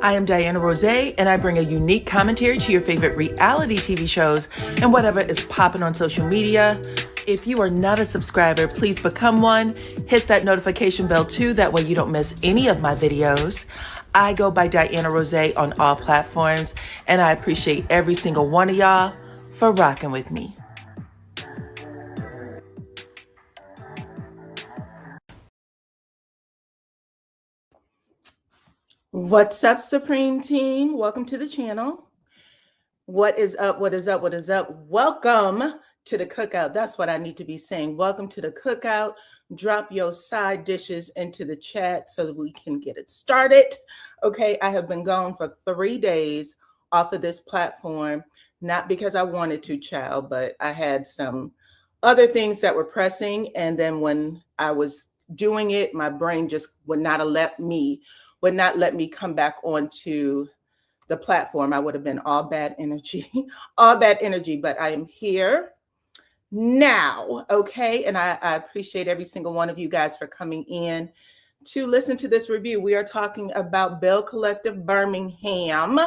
I am Dyana Rozay, and I bring a unique commentary to your favorite reality TV shows and whatever is popping on social media. If you are not a subscriber, please become one. Hit that notification bell too, that way you don't miss any of my videos. I go by Dyana Rozay on all platforms, and I appreciate every single one of y'all for rocking with me. What's up, Supreme Team? Welcome to the channel. What is up? What is up? What is up? Welcome to the cookout. That's what I need to be saying. Welcome to the cookout. Drop your side dishes into the chat so that we can get it started. Okay, I have been gone for 3 days off of this platform, not because I wanted to, child, but I had some other things that were pressing. And then when I was doing it, my brain just would not let me come back onto the platform. I would have been all bad energy, but I am here now, okay? And I appreciate every single one of you guys for coming in to listen to this review. We are talking about Belle Collective Birmingham,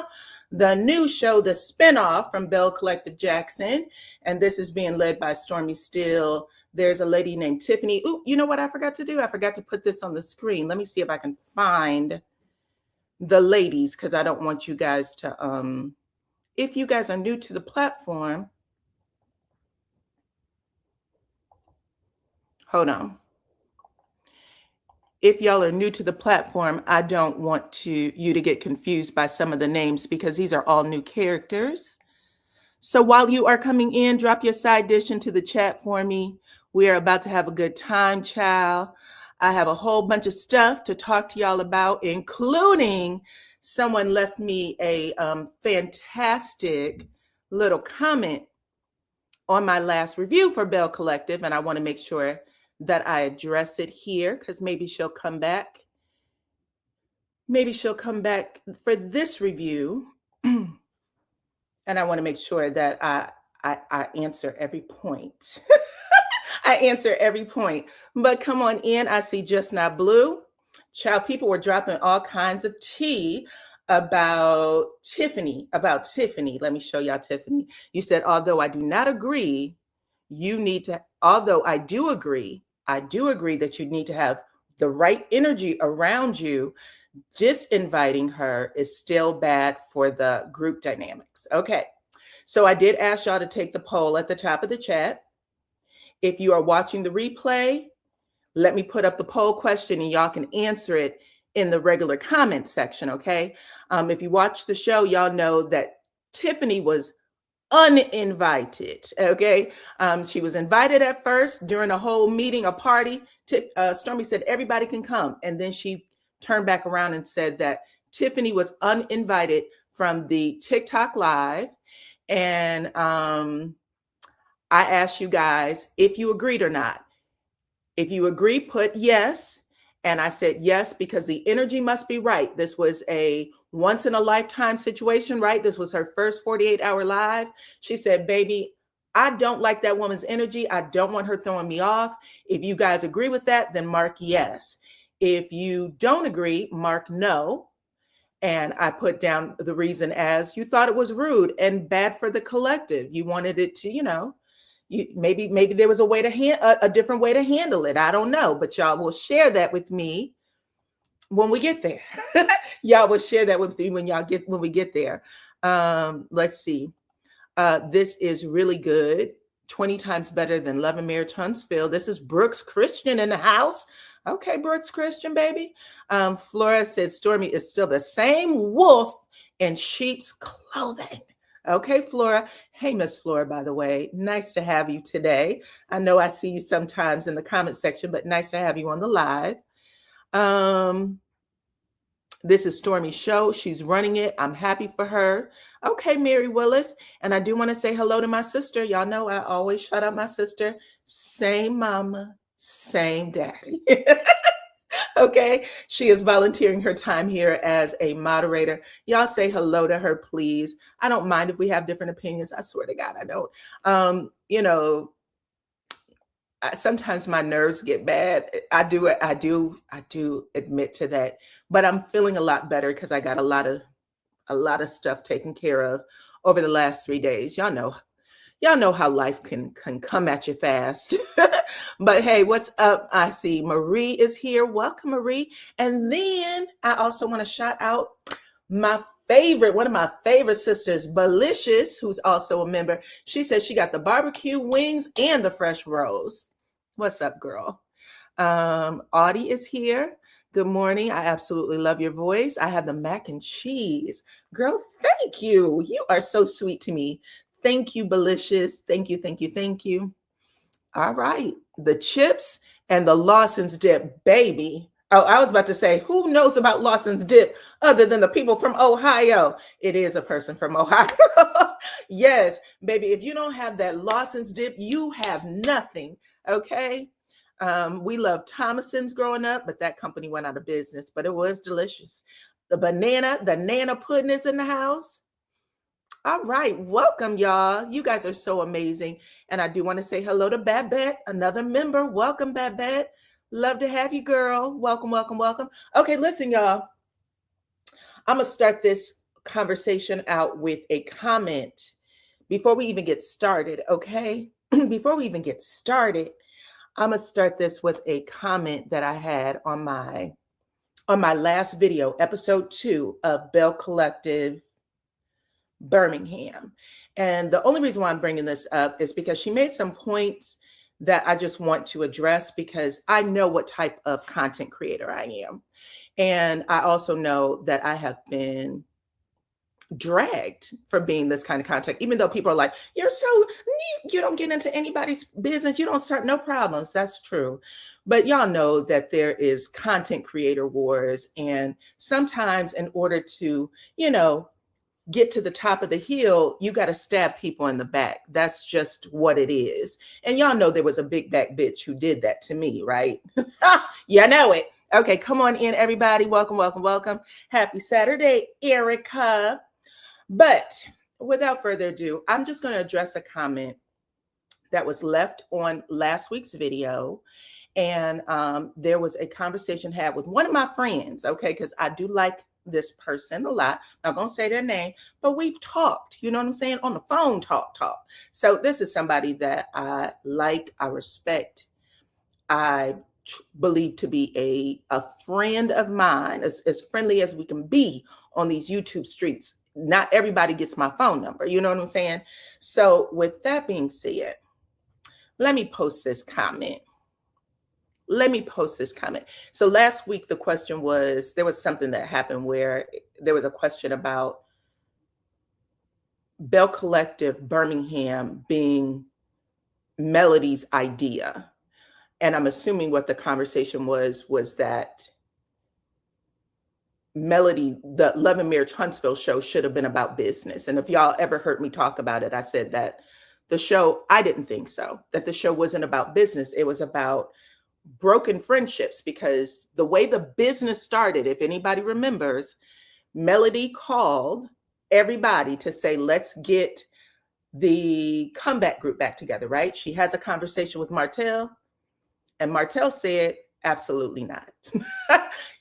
the new show, the spinoff from Belle Collective Jackson. And this is being led by Stormmy Still. There's a lady named Tiffaney. Ooh, you know what I forgot to do? I forgot to put this on the screen. Let me see if I can find the ladies, because I don't want you guys to, if you guys are new to the platform, hold on. If y'all are new to the platform, I don't want you to get confused by some of the names because these are all new characters. So while you are coming in, drop your side dish into the chat for me. We are about to have a good time, child. I have a whole bunch of stuff to talk to y'all about, including someone left me a fantastic little comment on my last review for Belle Collective, and I want to make sure that I address it here because maybe she'll come back. Maybe she'll come back for this review, and I want to make sure that I answer every point. I answer every point. But come on in. I see Just Not Blue. Child, people were dropping all kinds of tea about Tiffaney. Let me show y'all Tiffaney. You said, although I do not agree, although I do agree that you need to have the right energy around you. Disinviting her is still bad for the group dynamics. Okay. So I did ask y'all to take the poll at the top of the chat. If you are watching the replay, let me put up the poll question and y'all can answer it in the regular comment section, okay? If you watch the show, y'all know that Tiffaney was uninvited, okay? She was invited at first during a whole meeting, a party. Stormmy said, everybody can come. And then she turned back around and said that Tiffaney was uninvited from the TikTok live. And I asked you guys if you agreed or not. If you agree, put yes. And I said yes, because the energy must be right. This was a once in a lifetime situation, right? This was her first 48-hour live. She said, baby, I don't like that woman's energy. I don't want her throwing me off. If you guys agree with that, then mark yes. If you don't agree, mark no. And I put down the reason as you thought it was rude and bad for the collective. You wanted it to, maybe there was a different way to handle it. I don't know, but y'all will share that with me when we get there. Y'all will share that with me when we get there. Let's see. This is really good. 20 times better than Love and Mayor Tunstfield. This is Brooks Christian in the house. Okay, Brooks Christian, baby. Flora said Stormmy is still the same wolf in sheep's clothing. Okay, Flora. Hey, Miss Flora, by the way, nice to have you today. I know I see you sometimes in the comment section, but nice to have you on the live. This is Stormy's show. She's running it. I'm happy for her. Okay, Mary Willis. And I do want to say hello to my sister. Y'all know I always shout out my sister. Same mama, same daddy. Okay, she is volunteering her time here as a moderator. Y'all say hello to her, please. I don't mind if we have different opinions. I swear to God, I don't. sometimes my nerves get bad. I do admit to that, but I'm feeling a lot better because I got a lot of stuff taken care of over the last 3 days. Y'all know how life can come at you fast. But hey, what's up? I see Marie is here. Welcome, Marie. And then I also want to shout out one of my favorite sisters, Belicious, who's also a member. She says she got the barbecue wings and the fresh rolls. What's up, girl? Audie is here. Good morning. I absolutely love your voice. I have the mac and cheese. Girl, thank you. You are so sweet to me. Thank you, Belicious. Thank you, thank you, thank you. All right. The chips and the Lawson's dip, baby. Oh, I was about to say, who knows about Lawson's dip other than the people from Ohio? It is a person from Ohio. Yes, baby. If you don't have that Lawson's dip, you have nothing. Okay. We loved Thomason's growing up, but that company went out of business, but it was delicious. The nana pudding is in the house. All right, welcome, y'all. You guys are so amazing. And I do want to say hello to Babette, another member. Welcome, Babette. Love to have you, girl. Welcome, welcome, welcome. Okay, listen, y'all. I'm going to start this conversation out with a comment before we even get started, okay? Before we even get started, I'm going to start this with a comment that I had on my last video, episode 2 of Bell Collective Birmingham. And the only reason why I'm bringing this up is because she made some points that I just want to address because I know what type of content creator I am. And I also know that I have been dragged for being this kind of content, even though people are like, you don't get into anybody's business, you don't start no problems. That's true. But y'all know that there is content creator wars. And sometimes in order to, get to the top of the hill, you got to stab people in the back. That's just what it is. And y'all know there was a big back bitch who did that to me, right? You know it. Okay, come on in, everybody. Welcome, welcome, welcome. Happy Saturday, Erica. But without further ado, I'm just going to address a comment that was left on last week's video. And there was a conversation had with one of my friends, okay, because I do like this person a lot. I'm not going to say their name, but we've talked, you know what I'm saying? On the phone, talk. So this is somebody that I like, I respect, I believe to be a friend of mine, as friendly as we can be on these YouTube streets. Not everybody gets my phone number, you know what I'm saying? So with that being said, let me post this comment. So last week, the question was, there was something that happened where there was a question about Bell Collective Birmingham being Melody's idea. And I'm assuming what the conversation was that Melody, the Love and Marriage Huntsville show should have been about business. And if y'all ever heard me talk about it, I said that the show, I didn't think so, that the show wasn't about business. It was about broken friendships, because the way the business started, if anybody remembers, Melody called everybody to say, let's get the comeback group back together, right? She has a conversation with Martell, and Martell said, absolutely not.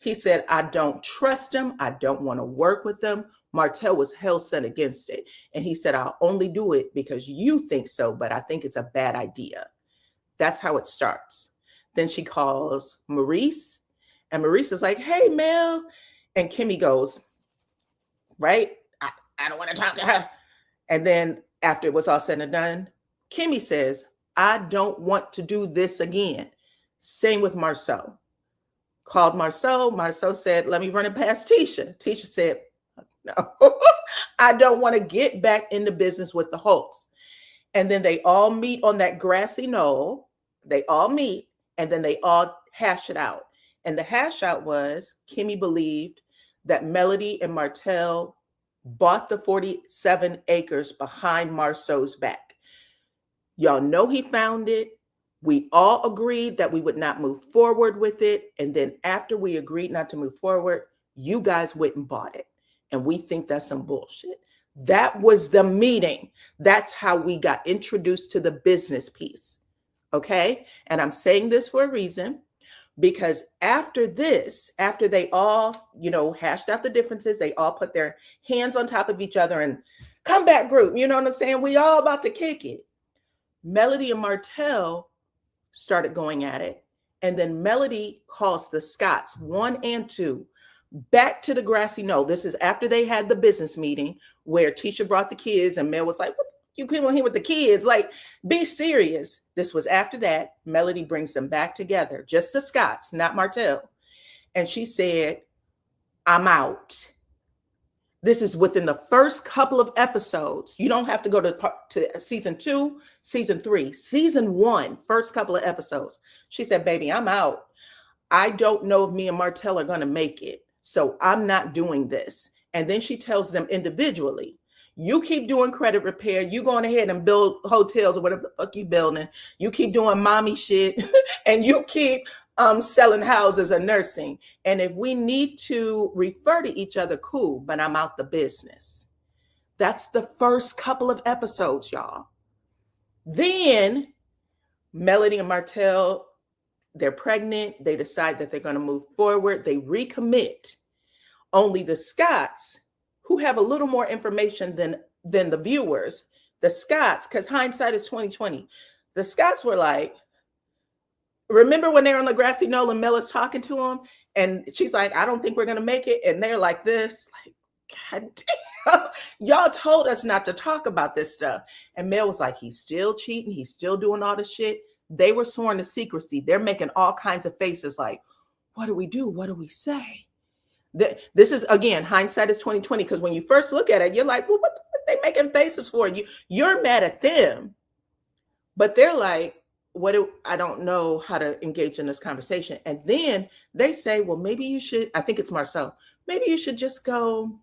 He said, I don't trust them. I don't want to work with them. Martell was hell sent against it. And he said, I'll only do it because you think so, but I think it's a bad idea. That's how it starts. Then she calls Maurice, and Maurice is like, hey, Mel. And Kimmy goes, right? I don't want to talk to her. And then after it was all said and done, Kimmy says, I don't want to do this again. Same with Marceau. Called Marceau. Marceau said, let me run it past Tisha. Tisha said, no, I don't want to get back into business with the Hulks. And then they all meet on that grassy knoll. They all meet, and then they all hash it out. And the hash out was Kimmy believed that Melody and Martell bought the 47 acres behind Marceau's back. Y'all know he found it. We all agreed that we would not move forward with it. And then after we agreed not to move forward, you guys went and bought it. And we think that's some bullshit. That was the meeting. That's how we got introduced to the business piece. Okay. And I'm saying this for a reason, because after this, after they all, hashed out the differences, they all put their hands on top of each other and comeback group, you know what I'm saying? We all about to kick it. Melody and Martell started going at it. And then Melody calls the Scotts 1 and 2 back to the grassy knoll. This is after they had the business meeting where Tisha brought the kids and Mel was like, what you people here with the kids? Like, be serious. This was after that. Melody brings them back together, just the Scotts, not Martell. And she said, I'm out. This is within the first couple of episodes. You don't have to go to season 2, season 3, season 1, first couple of episodes. She said, baby, I'm out. I don't know if me and Martell are going to make it. So I'm not doing this. And then she tells them individually, you keep doing credit repair. You going ahead and build hotels or whatever the fuck you building. You keep doing mommy shit and you keep selling houses or nursing. And if we need to refer to each other, cool, but I'm out the business. That's the first couple of episodes, y'all. Then Melody and Martell, they're pregnant. They decide that they're going to move forward. They recommit. Only the Scotts, who have a little more information than the viewers, the Scotts, because hindsight is 2020. The Scotts were like, remember when they're on the grassy knoll and Mel is talking to them, and she's like, I don't think we're going to make it. And they're like this, like, God damn, y'all told us not to talk about this stuff. And Mel was like, he's still cheating. He's still doing all this shit. They were sworn to secrecy. They're making all kinds of faces like, what do we do? What do we say? This is, again, hindsight is 2020, because when you first look at it, you're like, well, what are they making faces for? You're mad at them. But they're like, I don't know how to engage in this conversation. And then they say, well, maybe you should, I think it's Marcel, maybe you should just go,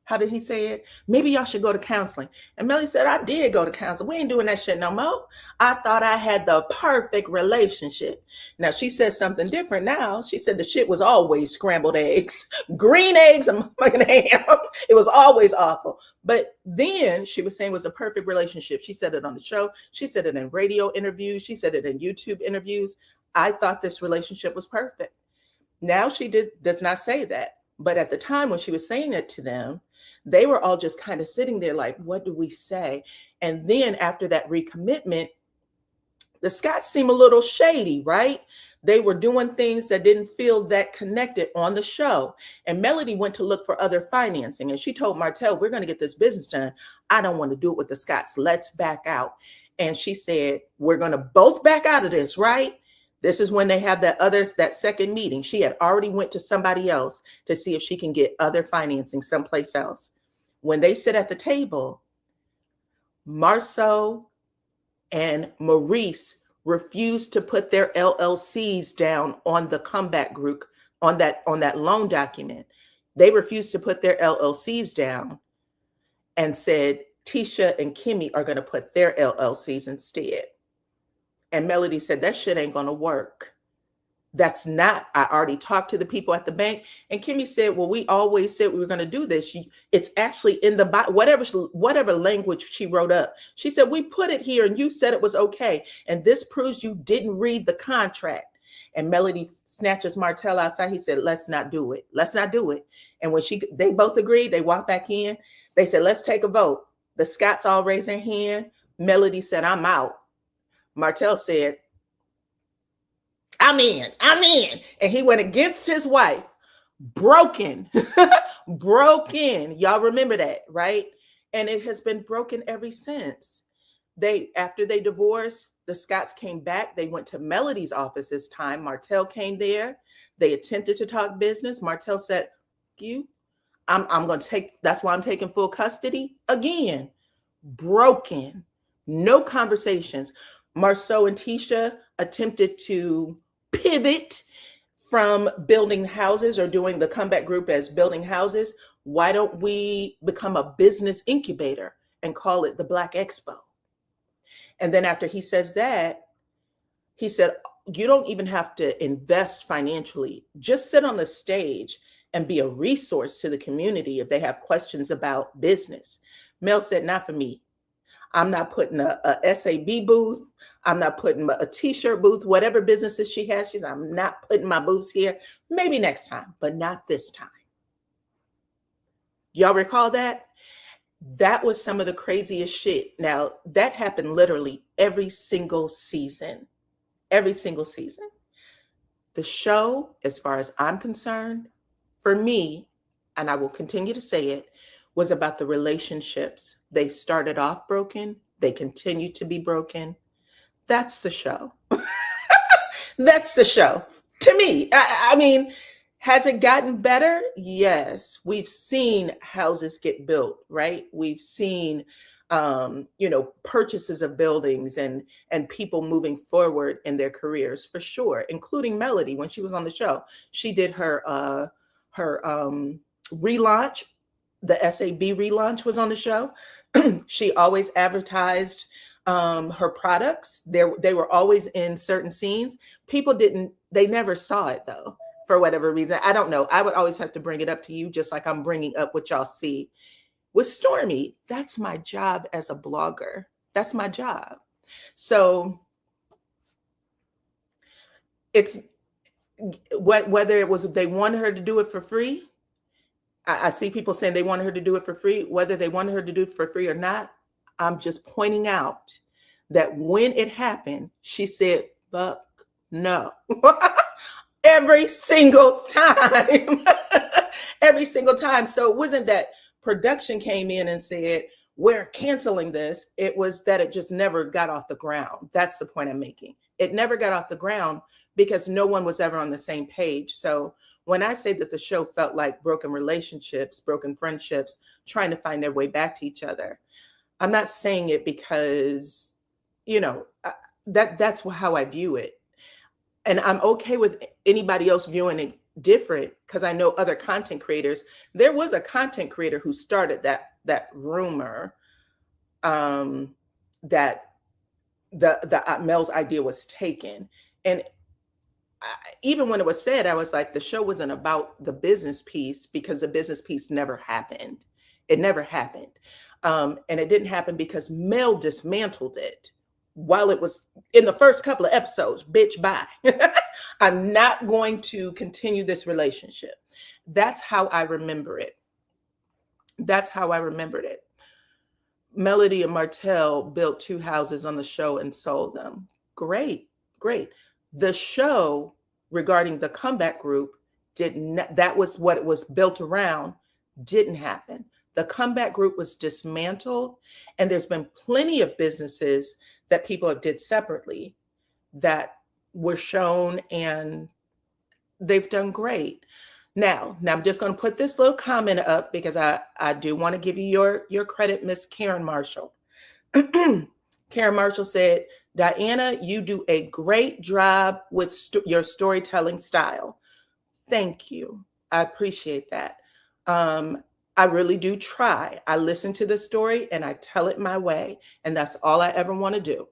how did he say it? Maybe y'all should go to counseling. And Melly said, I did go to counseling. We ain't doing that shit no more. I thought I had the perfect relationship. Now, she said something different now. She said the shit was always scrambled eggs, green eggs and fucking ham. It was always awful. But then she was saying it was a perfect relationship. She said it on the show. She said it in radio interviews. She said it in YouTube interviews. I thought this relationship was perfect. Now she does not say that. But at the time when she was saying it to them, they were all just kind of sitting there like, what do we say? And then after that recommitment, the Scotts seem a little shady, right? They were doing things that didn't feel that connected on the show. And Melody went to look for other financing. And she told Martell, we're going to get this business done. I don't want to do it with the Scotts. Let's back out. And she said, we're going to both back out of this, right? This is when they have that second meeting. She had already went to somebody else to see if she can get other financing someplace else. When they sit at the table, Marceau and Maurice refused to put their LLCs down on the comeback group, on that loan document. They refused to put their LLCs down and said Tisha and Kimmy are going to put their LLCs instead. And Melody said, that shit ain't going to work. That's not, I already talked to the people at the bank. And Kimmy said, well, we always said we were going to do this. It's actually in the, whatever language she wrote up. She said, we put it here and you said it was okay. And this proves you didn't read the contract. And Melody snatches Martell outside. He said, let's not do it. Let's not do it. And when they both agreed, they walked back in. They said, let's take a vote. The Scotts all raised their hand. Melody said, I'm out. Martell said, I'm in. And he went against his wife. Broken. Broken. Y'all remember that, right? And it has been broken ever since. After they divorced, the Scotts came back. They went to Melody's office this time. Martell came there. They attempted to talk business. Martell said, I'm going to that's why I'm taking full custody. Again, broken. No conversations. Marceau and Tisha attempted to pivot from building houses or doing the comeback group as building houses. Why don't we become a business incubator and call it the Black Expo? And then after he says that, he said, you don't even have to invest financially. Just sit on the stage and be a resource to the community if they have questions about business. Mel said, not for me. I'm not putting a SAB booth. I'm not putting a t-shirt booth, whatever businesses she has. She's, I'm not putting my booths here. Maybe next time, but not this time. Y'all recall that? That was some of the craziest shit. Now, that happened literally every single season. Every single season. The show, as far as I'm concerned, for me, and I will continue to say it, was about the relationships. They started off broken. They continue to be broken. That's the show. That's the show. To me, I mean, has it gotten better? Yes. We've seen houses get built, right? We've seen, purchases of buildings and people moving forward in their careers for sure, including Melody. When she was on the show, she did her relaunch. The SAB relaunch was on the show. She always advertised her products. They were always in certain scenes. They never saw it though, for whatever reason. I don't know. I would always have to bring it up to you, just like I'm bringing up what y'all see with Stormy. That's my job as a blogger. That's my job. So it's whether it was they wanted her to do it for free. I see people saying they wanted her to do it for free. Whether they wanted her to do it for free or not, I'm just pointing out that when it happened, she said, fuck no. Every single time. Every single time. So it wasn't that production came in and said, we're canceling this. It was that it just never got off the ground. That's the point I'm making. It never got off the ground because no one was ever on the same page. So when I say that the show felt like broken relationships, broken friendships, trying to find their way back to each other, I'm not saying it because, that's how I view it. And I'm okay with anybody else viewing it different because I know other content creators. There was a content creator who started that rumor that the Mel's idea was taken. And even when it was said, I was like, the show wasn't about the business piece because the business piece never happened. It never happened. And it didn't happen because Mel dismantled it while it was in the first couple of episodes. Bitch, bye. I'm not going to continue this relationship. That's how I remember it. That's how I remembered it. Melody and Martell built 2 houses on the show and sold them. Great, great. The show regarding the comeback group that was what it was built around, didn't happen. The comeback group was dismantled, and there's been plenty of businesses that people have did separately that were shown and they've done great. Now I'm just going to put this little comment up because I do want to give you your credit, Miss Karen Marshall. Karen Marshall said, Dyana, you do a great job with your storytelling style. Thank you. I appreciate that. I really do try. I listen to the story and I tell it my way. And that's all I ever want to do.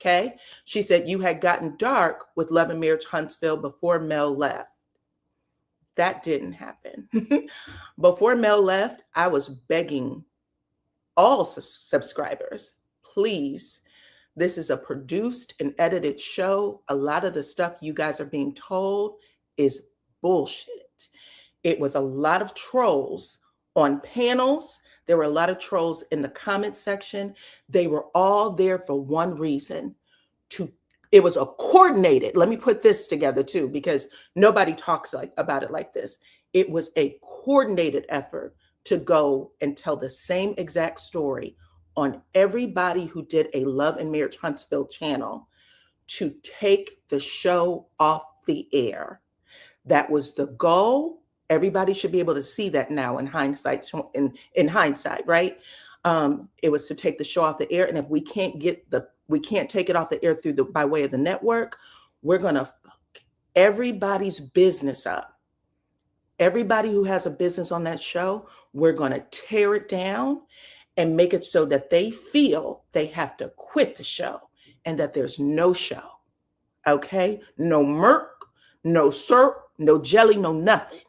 Okay. She said, you had gotten dark with Love and Marriage Huntsville before Mel left. That didn't happen. Before Mel left, I was begging all subscribers, please. This is a produced and edited show. A lot of the stuff you guys are being told is bullshit. It was a lot of trolls on panels. There were a lot of trolls in the comment section. They were all there for one reason. It was a coordinated, let me put this together too, because nobody talks about it like this. It was a coordinated effort to go and tell the same exact story on everybody who did a Love and Marriage Huntsville channel to take the show off the air. That was the goal. Everybody should be able to see that now in hindsight, right? It was to take the show off the air. And if we can't take it off the air by way of the network, we're going to fuck everybody's business up. Everybody who has a business on that show, we're going to tear it down and make it so that they feel they have to quit the show and that there's no show. Okay? No Merc, no syrup, no jelly, no nothing.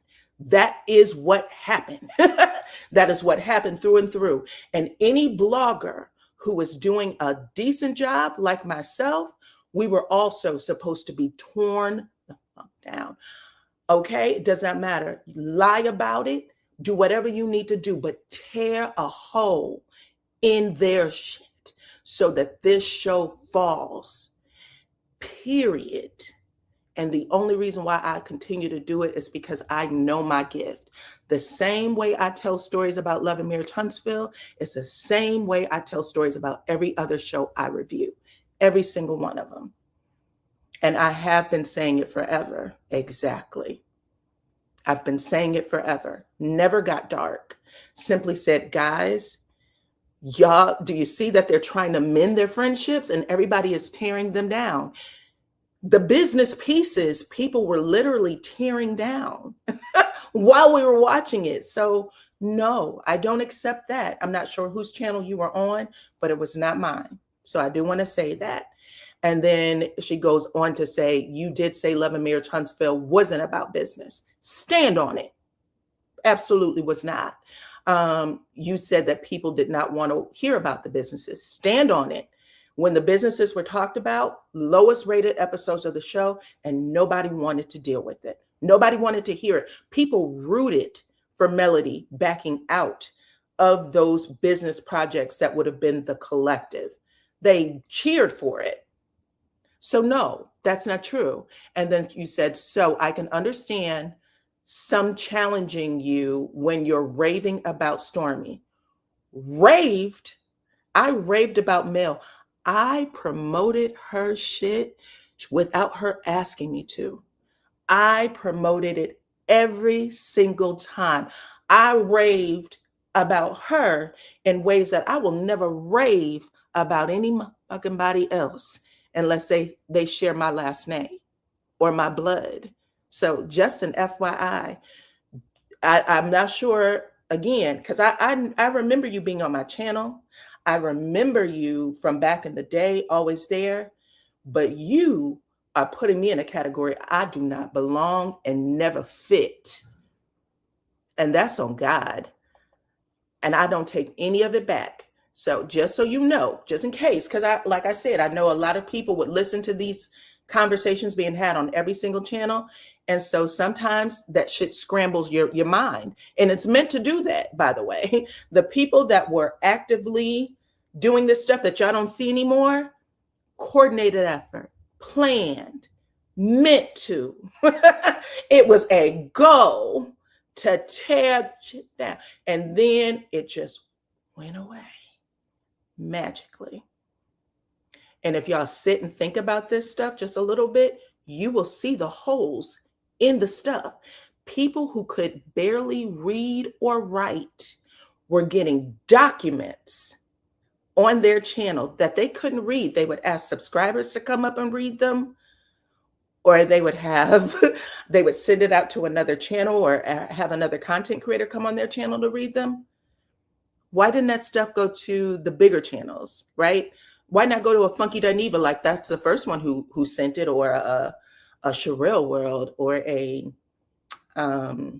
That is what happened. That is what happened through and through. And any blogger who was doing a decent job like myself, we were also supposed to be torn the fuck down. Okay? It does not matter. Lie about it. Do whatever you need to do, but tear a hole in their shit so that this show falls. Period. And the only reason why I continue to do it is because I know my gift. The same way I tell stories about Love and Marriage Huntsville, it's the same way I tell stories about every other show I review, every single one of them. And I have been saying it forever. Exactly. I've been saying it forever. Never got dark. Simply said, guys, y'all, do you see that they're trying to mend their friendships and everybody is tearing them down? The business pieces, people were literally tearing down while we were watching it. So no, I don't accept that. I'm not sure whose channel you were on, but it was not mine. So I do want to say that. And then she goes on to say, you did say Love and Marriage Huntsville wasn't about business. Stand on it. Absolutely was not. You said that people did not want to hear about the businesses. Stand on it. When the businesses were talked about, lowest rated episodes of the show, and nobody wanted to deal with it. Nobody wanted to hear it. People rooted for Melody backing out of those business projects that would have been the collective. They cheered for it. So no, that's not true. And then you said, so I can understand some challenging you when you're raving about Stormy. Raved? I raved about Mel. I promoted her shit without her asking me to. I promoted it every single time. I raved about her in ways that I will never rave about any fucking body else unless they share my last name or my blood. So just an FYI, I'm not sure, again, because I remember you being on my channel. I remember you from back in the day, always there, but you are putting me in a category I do not belong and never fit. And that's on God. And I don't take any of it back. So just so you know, just in case, because like I said, I know a lot of people would listen to these conversations being had on every single channel. And so sometimes that shit scrambles your mind. And it's meant to do that, by the way. The people that were actively doing this stuff that y'all don't see anymore, coordinated effort, planned, meant to. It was a goal to tear shit down. And then it just went away magically. And if y'all sit and think about this stuff just a little bit, you will see the holes in the stuff. People who could barely read or write were getting documents on their channel that they couldn't read. They would ask subscribers to come up and read them, or they would send it out to another channel or have another content creator come on their channel to read them. Why didn't that stuff go to the bigger channels, right? Why not go to a Funky Dineva like that's the first one who sent it, or a Sherelle World, or a Tasha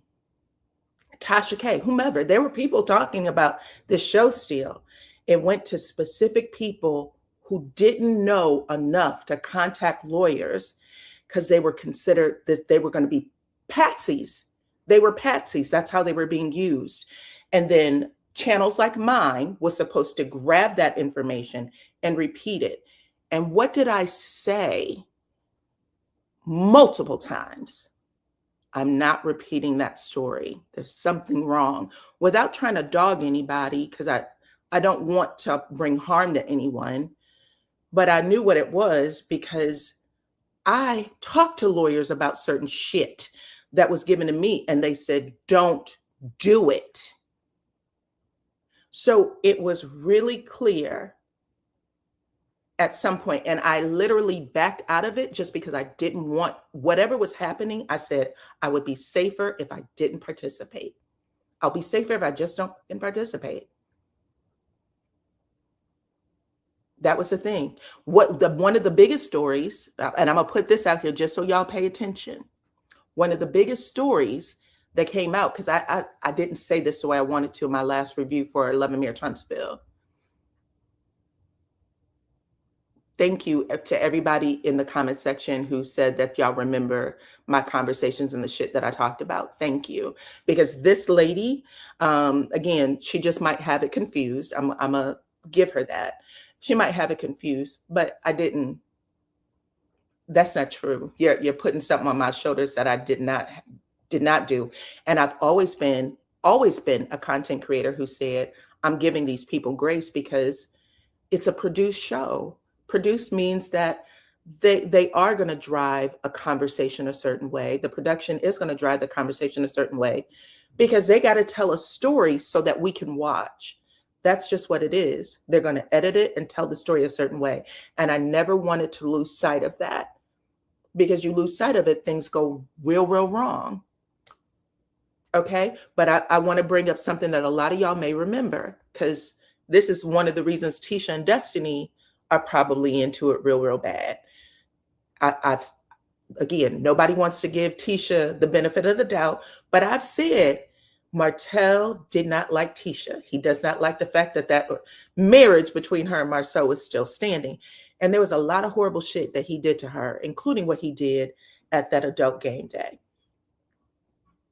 K, whomever. There were people talking about this show still. It went to specific people who didn't know enough to contact lawyers because they were considered that they were going to be patsies. They were patsies. That's how they were being used. And then channels like mine was supposed to grab that information and repeat it. And what did I say multiple times? I'm not repeating that story. There's something wrong, without trying to dog anybody, because I don't want to bring harm to anyone. But I knew what it was because I talked to lawyers about certain shit that was given to me, and they said, don't do it. So it was really clear at some point, and I literally backed out of it just because I didn't want whatever was happening. I said I would be safer if I didn't participate. I'll be safer if I just don't participate. That was the thing. One of the biggest stories, and I'm gonna put this out here just so y'all pay attention. One of the biggest stories that came out, because I didn't say this the way I wanted to in my last review for Love and Marriage Huntsville. thank you to everybody in the comment section who said that y'all remember my conversations and the shit that I talked about. Thank you. Because this lady, again, she just might have it confused. I'm gonna give her that. She might have it confused, but I didn't. That's not true. You're putting something on my shoulders that I did not do. And I've always been a content creator who said, I'm giving these people grace because it's a produced show. Produced means that they are going to drive a conversation a certain way. The production is going to drive the conversation a certain way because they got to tell a story so that we can watch. That's just what it is. They're going to edit it and tell the story a certain way. And I never wanted to lose sight of that, because you lose sight of it, things go real wrong. Okay. But I want to bring up something that a lot of y'all may remember, because this is one of the reasons Tisha and Destiny are probably into it real bad. Again, nobody wants to give Tisha the benefit of the doubt, but I've said Martell did not like Tisha. He does not like the fact that marriage between her and Marceau is still standing. And there was a lot of horrible shit that he did to her, including what he did at that adult game day.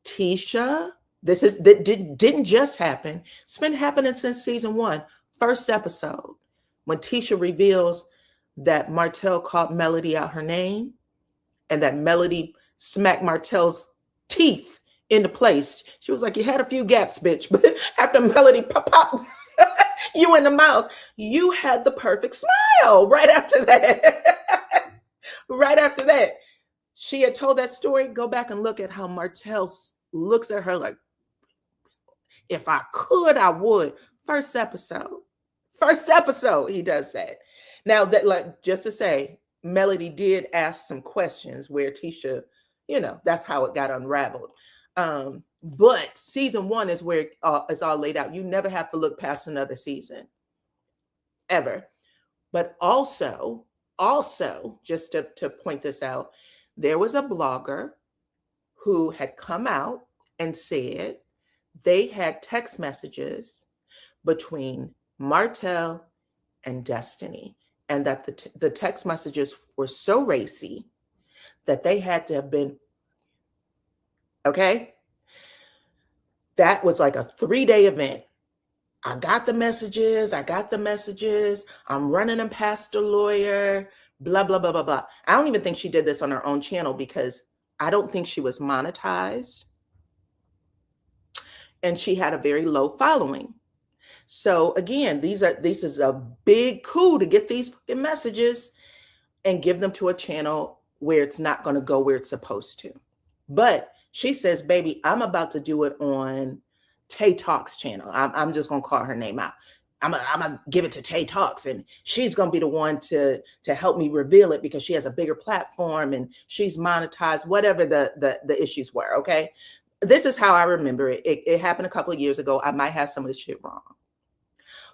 Tisha, that didn't just happen. It's been happening since season 1, first episode, when Tisha reveals that Martell called Melody out her name and that Melody smacked Martell's teeth into place. She was like, you had a few gaps, bitch. But after Melody pop you in the mouth, you had the perfect smile right after that. Right after that. She had told that story. Go back and look at how Martell looks at her like, if I could, I would. First episode, he does that. Now, that, like, just to say, Melody did ask some questions where Tisha, that's how it got unraveled. But season 1 is where it's all laid out. You never have to look past another season, ever. But also, just to point this out, there was a blogger who had come out and said they had text messages between Martell and Destiny, and that the text messages were so racy that they had to have been, okay? That was like a 3-day event. I got the messages. I'm running them past the lawyer, blah, blah, blah, blah, blah. I don't even think she did this on her own channel because I don't think she was monetized. And she had a very low following. So again, this is a big coup to get these fucking messages and give them to a channel where it's not going to go where it's supposed to. But she says, baby, I'm about to do it on Tay Talks channel. I'm just going to call her name out. I'm gonna give it to Tay Talks, and she's going to be the one to help me reveal it because she has a bigger platform and she's monetized, whatever the issues were. Okay. This is how I remember it. It happened a couple of years ago. I might have some of this shit wrong.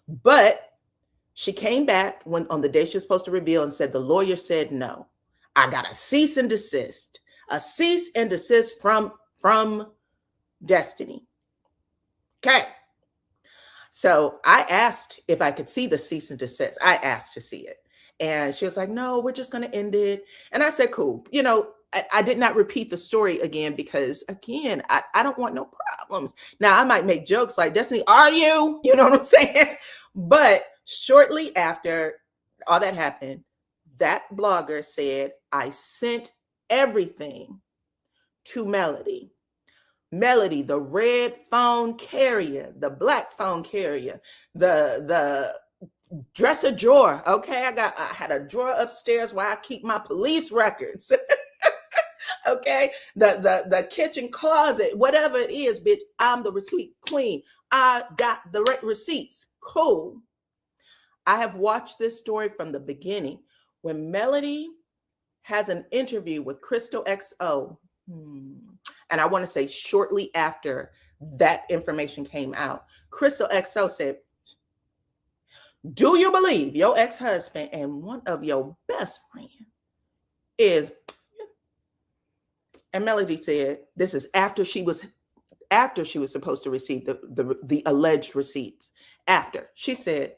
But she came back on the day she was supposed to reveal and said, the lawyer said no. I got a cease and desist. A cease and desist from Destiny. Okay. So I asked if I could see the cease and desist. I asked to see it. And she was like, no, we're just going to end it. And I said, cool. I did not repeat the story again because, again, I don't want no problems. Now, I might make jokes like, Destiny, are you? You know what I'm saying? But shortly after all that happened, that blogger said, I sent everything to Melody. Melody, the red phone carrier, the black phone carrier, the dresser drawer. Okay, I had a drawer upstairs where I keep my police records. Okay, the kitchen closet, whatever it is, bitch, I'm the receipt queen. I got the receipts. Cool. I have watched this story from the beginning. When Melody has an interview with Crystal XO, and I want to say shortly after that information came out, Crystal XO said, do you believe your ex-husband and one of your best friends is... And Melody said, this is after she was supposed to receive the alleged receipts. After she said,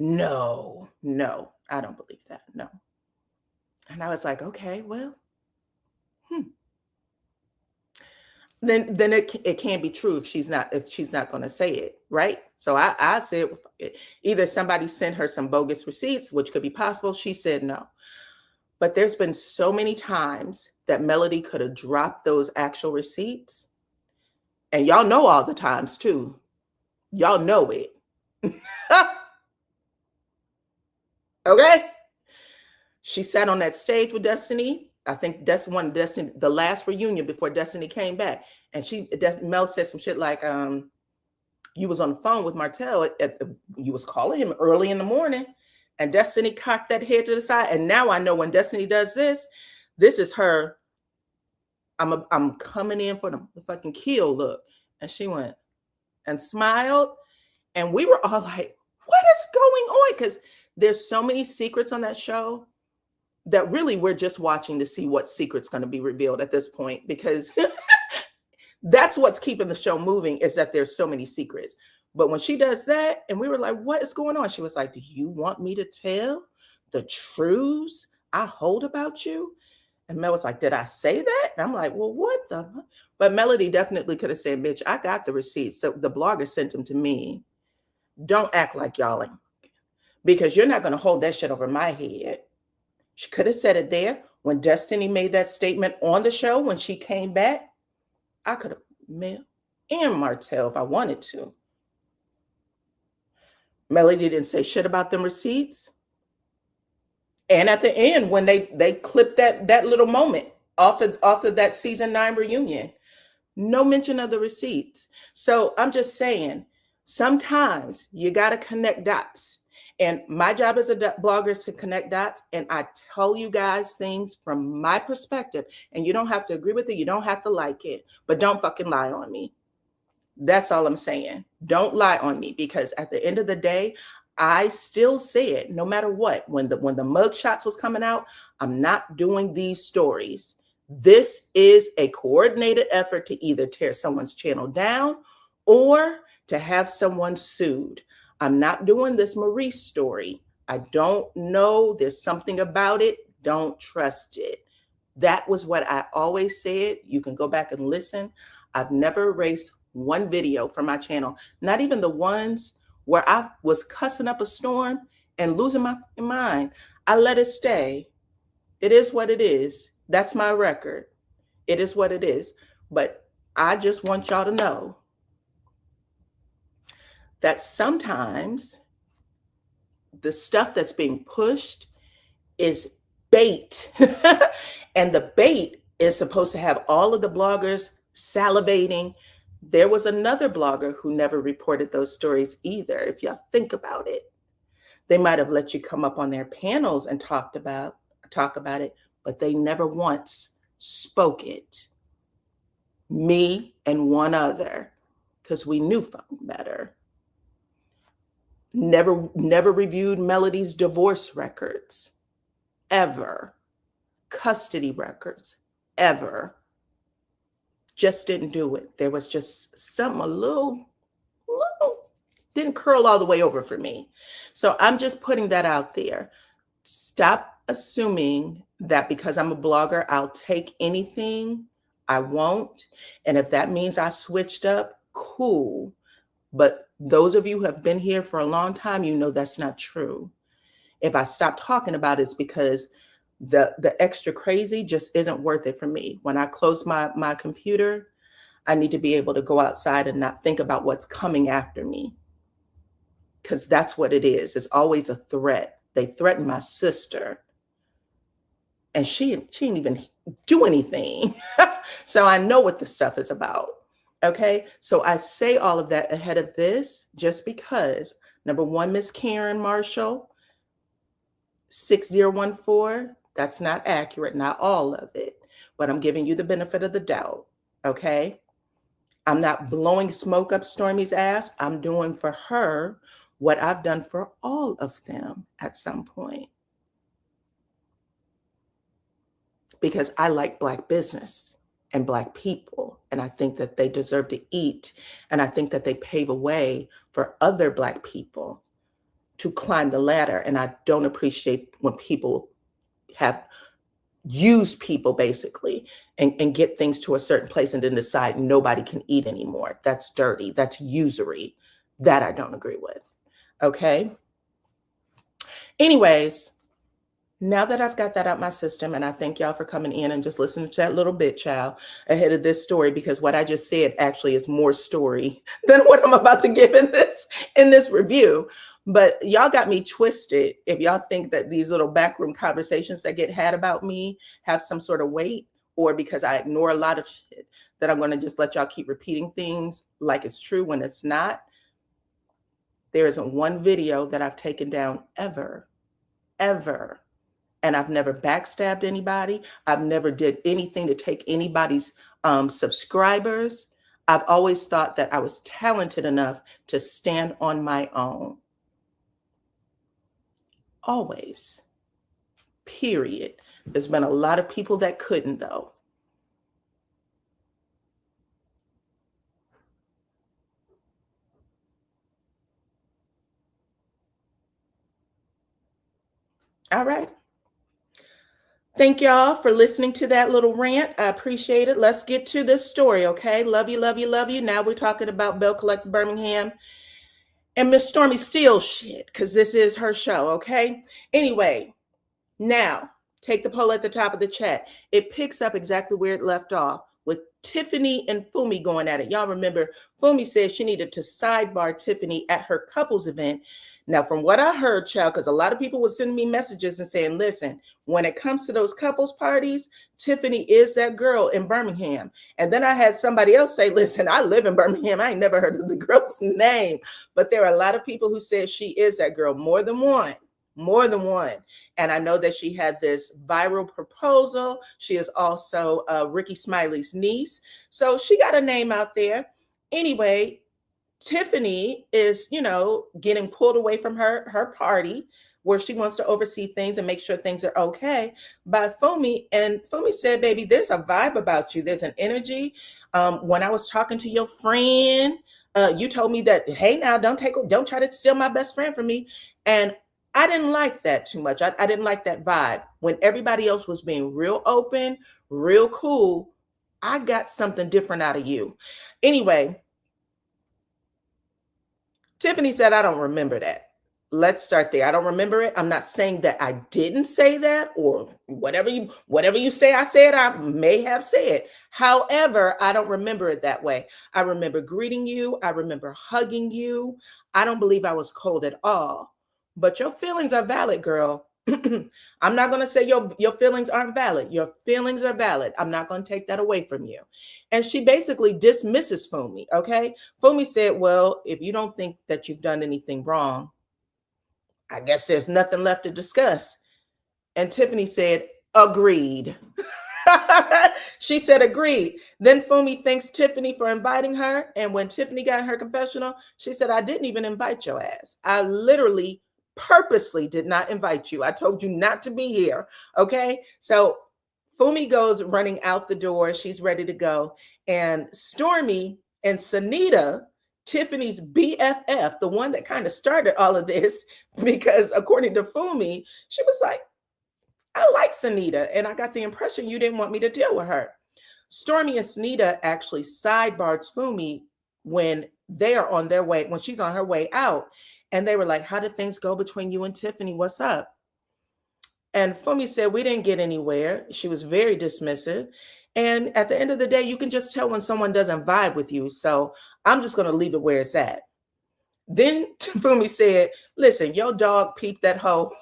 no, I don't believe that. No. And I was like, okay, well, then it can't be true if she's not going to say it, right? So I said either somebody sent her some bogus receipts, which could be possible. She said no. But there's been so many times that Melody could have dropped those actual receipts. And y'all know all the times too. Y'all know it. Okay? She sat on that stage with Destiny. I think that's one Destiny, the last reunion before Destiny came back. And Mel said some shit like, you was on the phone with Martell you was calling him early in the morning, and Destiny cocked that head to the side. And now I know when Destiny does this is her, I'm coming in for the fucking kill look. And she went and smiled. And we were all like, what is going on? Because there's so many secrets on that show that really we're just watching to see what secret's going to be revealed at this point, because that's what's keeping the show moving, is that there's so many secrets. But when she does that, and we were like, what is going on? She was like, do you want me to tell the truths I hold about you? And Mel was like, did I say that? And I'm like, well, what the? But Melody definitely could have said, bitch, I got the receipts. So the blogger sent them to me. Don't act like y'all ain't, because you're not going to hold that shit over my head. She could have said it there. When Destiny made that statement on the show, when she came back, I could have Mel and Martell if I wanted to. Melody didn't say shit about them receipts. And at the end, when they clipped that little moment off of that season 9 reunion, no mention of the receipts. So I'm just saying, sometimes you got to connect dots. And my job as a blogger is to connect dots. And I tell you guys things from my perspective. And you don't have to agree with it. You don't have to like it. But don't fucking lie on me. That's all I'm saying. Don't lie on me. Because at the end of the day, I still said, no matter what, when the mug shots was coming out, I'm not doing these stories. This is a coordinated effort to either tear someone's channel down or to have someone sued. I'm not doing this Maurice story. I don't know. There's something about it. Don't trust it. That was what I always said. You can go back and listen. I've never erased one video from my channel, not even the ones where I was cussing up a storm and losing my mind. I let it stay. It is what it is. That's my record. It is what it is. But I just want y'all to know that sometimes the stuff that's being pushed is bait. And the bait is supposed to have all of the bloggers salivating. There was another blogger who never reported those stories either, if y'all think about it. They might have let you come up on their panels and talk about it, but they never once spoke it. Me and one other, because we knew fucking better. Never reviewed Melody's divorce records, ever. Custody records, ever. Just didn't do it. There was just something a little didn't curl all the way over for me. So I'm just putting that out there. Stop assuming that because I'm a blogger, I'll take anything. I won't. And if that means I switched up, cool. But those of you who have been here for a long time, you know that's not true. If I stop talking about it, it's because the extra crazy just isn't worth it for me. When I close my computer, I need to be able to go outside and not think about what's coming after me. Because that's what it is. It's always a threat. They threatened my sister. And she didn't even do anything. So I know what this stuff is about. Okay. So I say all of that ahead of this just because, number one, Miss Karen Marshall, 6014, that's not accurate, not all of it, but I'm giving you the benefit of the doubt. Okay. I'm not blowing smoke up Stormy's ass. I'm doing for her what I've done for all of them at some point. Because I like Black business and Black people. And I think that they deserve to eat. And I think that they pave a way for other Black people to climb the ladder. And I don't appreciate when people have use people basically and get things to a certain place and then decide nobody can eat anymore. That's dirty. That's usury. That I don't agree with. Okay. Anyways, now that I've got that out my system, and I thank y'all for coming in and just listening to that little bit, child, ahead of this story, because what I just said actually is more story than what I'm about to give in this review. But y'all got me twisted if y'all think that these little backroom conversations that get had about me have some sort of weight, or because I ignore a lot of shit, that I'm going to just let y'all keep repeating things like it's true when it's not. There isn't one video that I've taken down ever. And I've never backstabbed anybody. I've never did anything to take anybody's subscribers. I've always thought that I was talented enough to stand on my own. Always. Period. There's been a lot of people that couldn't, though. All right. Thank y'all for listening to that little rant. I appreciate it. Let's get to this story, okay? Love you, love you, love you. Now we're talking about Bell Collector Birmingham and Miss Stormy Steele shit, because this is her show, okay? Anyway, now take the poll at the top of the chat. It picks up exactly where it left off with Tiffany and Fumi going at it. Y'all remember Fumi said she needed to sidebar Tiffany at her couples event. Now, from what I heard, child, because a lot of people would send me messages and saying, listen, when it comes to those couples parties, Tiffany is that girl in Birmingham. And then I had somebody else say, listen, I live in Birmingham. I ain't never heard of the girl's name. But there are a lot of people who said she is that girl, more than one. And I know that she had this viral proposal. She is also Ricky Smiley's niece. So she got a name out there. Anyway, Tiffany is, getting pulled away from her party where she wants to oversee things and make sure things are okay by Fumi. And Fumi said, baby, there's a vibe about you. There's an energy. When I was talking to your friend, you told me that, hey, now don't try to steal my best friend from me. And I didn't like that too much. I didn't like that vibe. When everybody else was being real open, real cool, I got something different out of you. Anyway, Tiffany said, I don't remember that. Let's start there. I don't remember it. I'm not saying that I didn't say that, or whatever you say I said, I may have said. However, I don't remember it that way. I remember greeting you. I remember hugging you. I don't believe I was cold at all. But your feelings are valid, girl. I'm not going to say your feelings aren't valid. Your feelings are valid. I'm not going to take that away from you. And she basically dismisses Fumi, okay? Fumi said, well, if you don't think that you've done anything wrong, I guess there's nothing left to discuss. And Tiffany said, agreed. She said, agreed. Then Fumi thanks Tiffany for inviting her. And when Tiffany got in her confessional, she said, I didn't even invite your ass. I literally purposely did not invite you. I told you not to be here. Okay. So Fumi goes running out the door. She's ready to go. And Stormmy and Sanita, Tiffany's BFF, the one that kind of started all of this, because according to Fumi, she was like, I like Sanita, and I got the impression you didn't want me to deal with her. Stormmy and Sanita actually sidebarred Fumi when they are on their way, when she's on her way out. And they were like, how did things go between you and Tiffany? What's up? And Fumi said, we didn't get anywhere. She was very dismissive. And at the end of the day, you can just tell when someone doesn't vibe with you. So I'm just going to leave it where it's at. Then Fumi said, listen, your dog peeped that hoe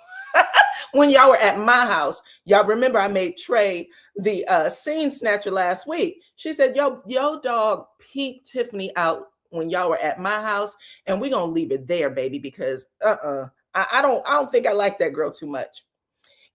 when y'all were at my house. Y'all remember I made Trey the scene snatcher last week. She said, your dog peeped Tiffany out when y'all were at my house, and we're gonna leave it there, baby, because I don't think I like that girl too much.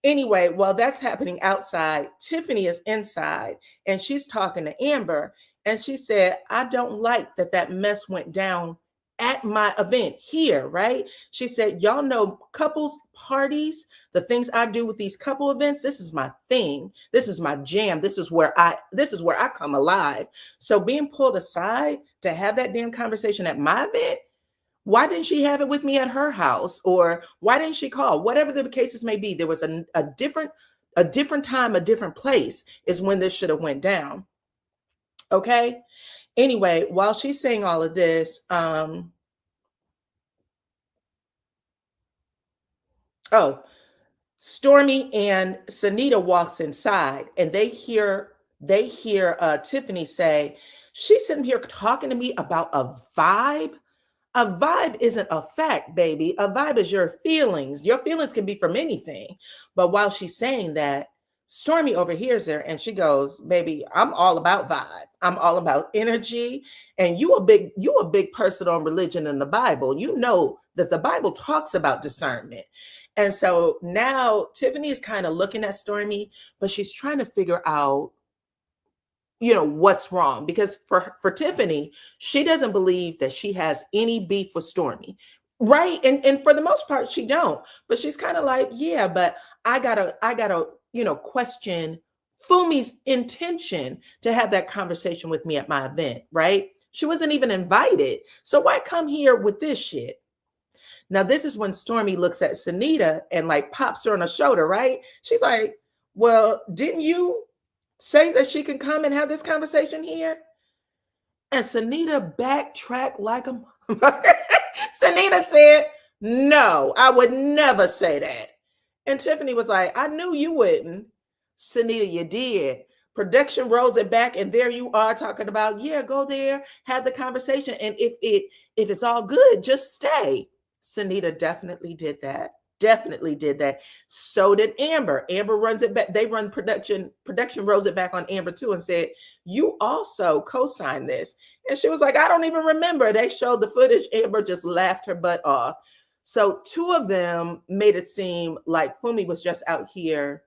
Anyway, while that's happening outside, Tiffany is inside, and she's talking to Amber, and she said, I don't like that mess went down at my event here, right? She said, y'all know couples parties, the things I do with these couple events, this is my thing. This is my jam. This is where I come alive. So being pulled aside to have that damn conversation at my event Why didn't she have it with me at her house? Or why didn't she call? Whatever the cases may be, there was a different time, a different place is when this should have went down. Okay. Anyway, while she's saying all of this, oh, Stormy and Sunita walks inside and they hear Tiffany say, she's sitting here talking to me about a vibe. A vibe isn't a fact, baby. A vibe is your feelings. Your feelings can be from anything. But while she's saying that, Stormy overhears her and she goes, baby, I'm all about vibe. I'm all about energy. And you a big person on religion in the Bible. You know that the Bible talks about discernment. And so now Tiffany is kind of looking at Stormy, but she's trying to figure out, what's wrong, because for Tiffany, she doesn't believe that she has any beef with Stormy, right? And for the most part she don't, but she's kind of like, yeah, but I gotta question Fumi's intention to have that conversation with me at my event, right? She wasn't even invited, so why come here with this shit? Now this is when Stormy looks at Sunita and like pops her on the shoulder, right? She's like, well, didn't you say that she can come and have this conversation here? And Sunita backtracked like a Sunita said, no, I would never say that. And Tiffany was like, I knew you wouldn't. Sunita, you did. Production rolls it back, and there you are talking about, yeah, go there, have the conversation. And if it's all good, just stay. Sunita definitely did that. Definitely did that. So did Amber. Amber runs it back. They run production. Production rolls it back on Amber too and said, you also co-signed this. And she was like, I don't even remember. They showed the footage. Amber just laughed her butt off. So two of them made it seem like Fumi was just out here,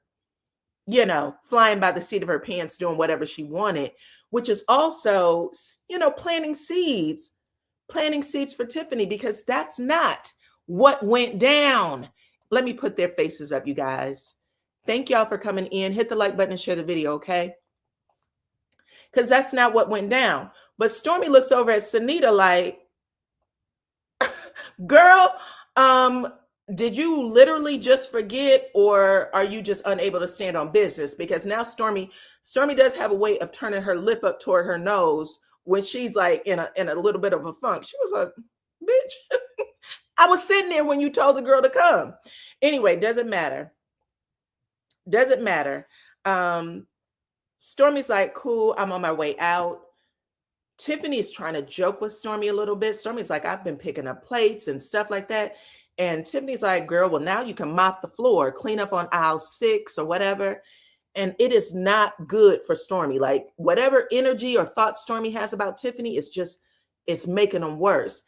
flying by the seat of her pants, doing whatever she wanted, which is also, planting seeds for Tiffany, because that's not what went down. Let me put their faces up, you guys. Thank y'all for coming in. Hit the like button and share the video, okay? Because that's not what went down. But Stormy looks over at Sunita like, girl, did you literally just forget, or are you just unable to stand on business? Because now Stormy does have a way of turning her lip up toward her nose when she's like in a little bit of a funk. She was like, bitch, I was sitting there when you told the girl to come. Anyway, doesn't matter. Doesn't matter. Stormy's like, cool, I'm on my way out. Tiffany is trying to joke with Stormy a little bit. Stormy's like, I've been picking up plates and stuff like that. And Tiffany's like, girl, well, now you can mop the floor, clean up on aisle 6 or whatever. And it is not good for Stormy. Like, whatever energy or thought Stormy has about Tiffany, it's making them worse.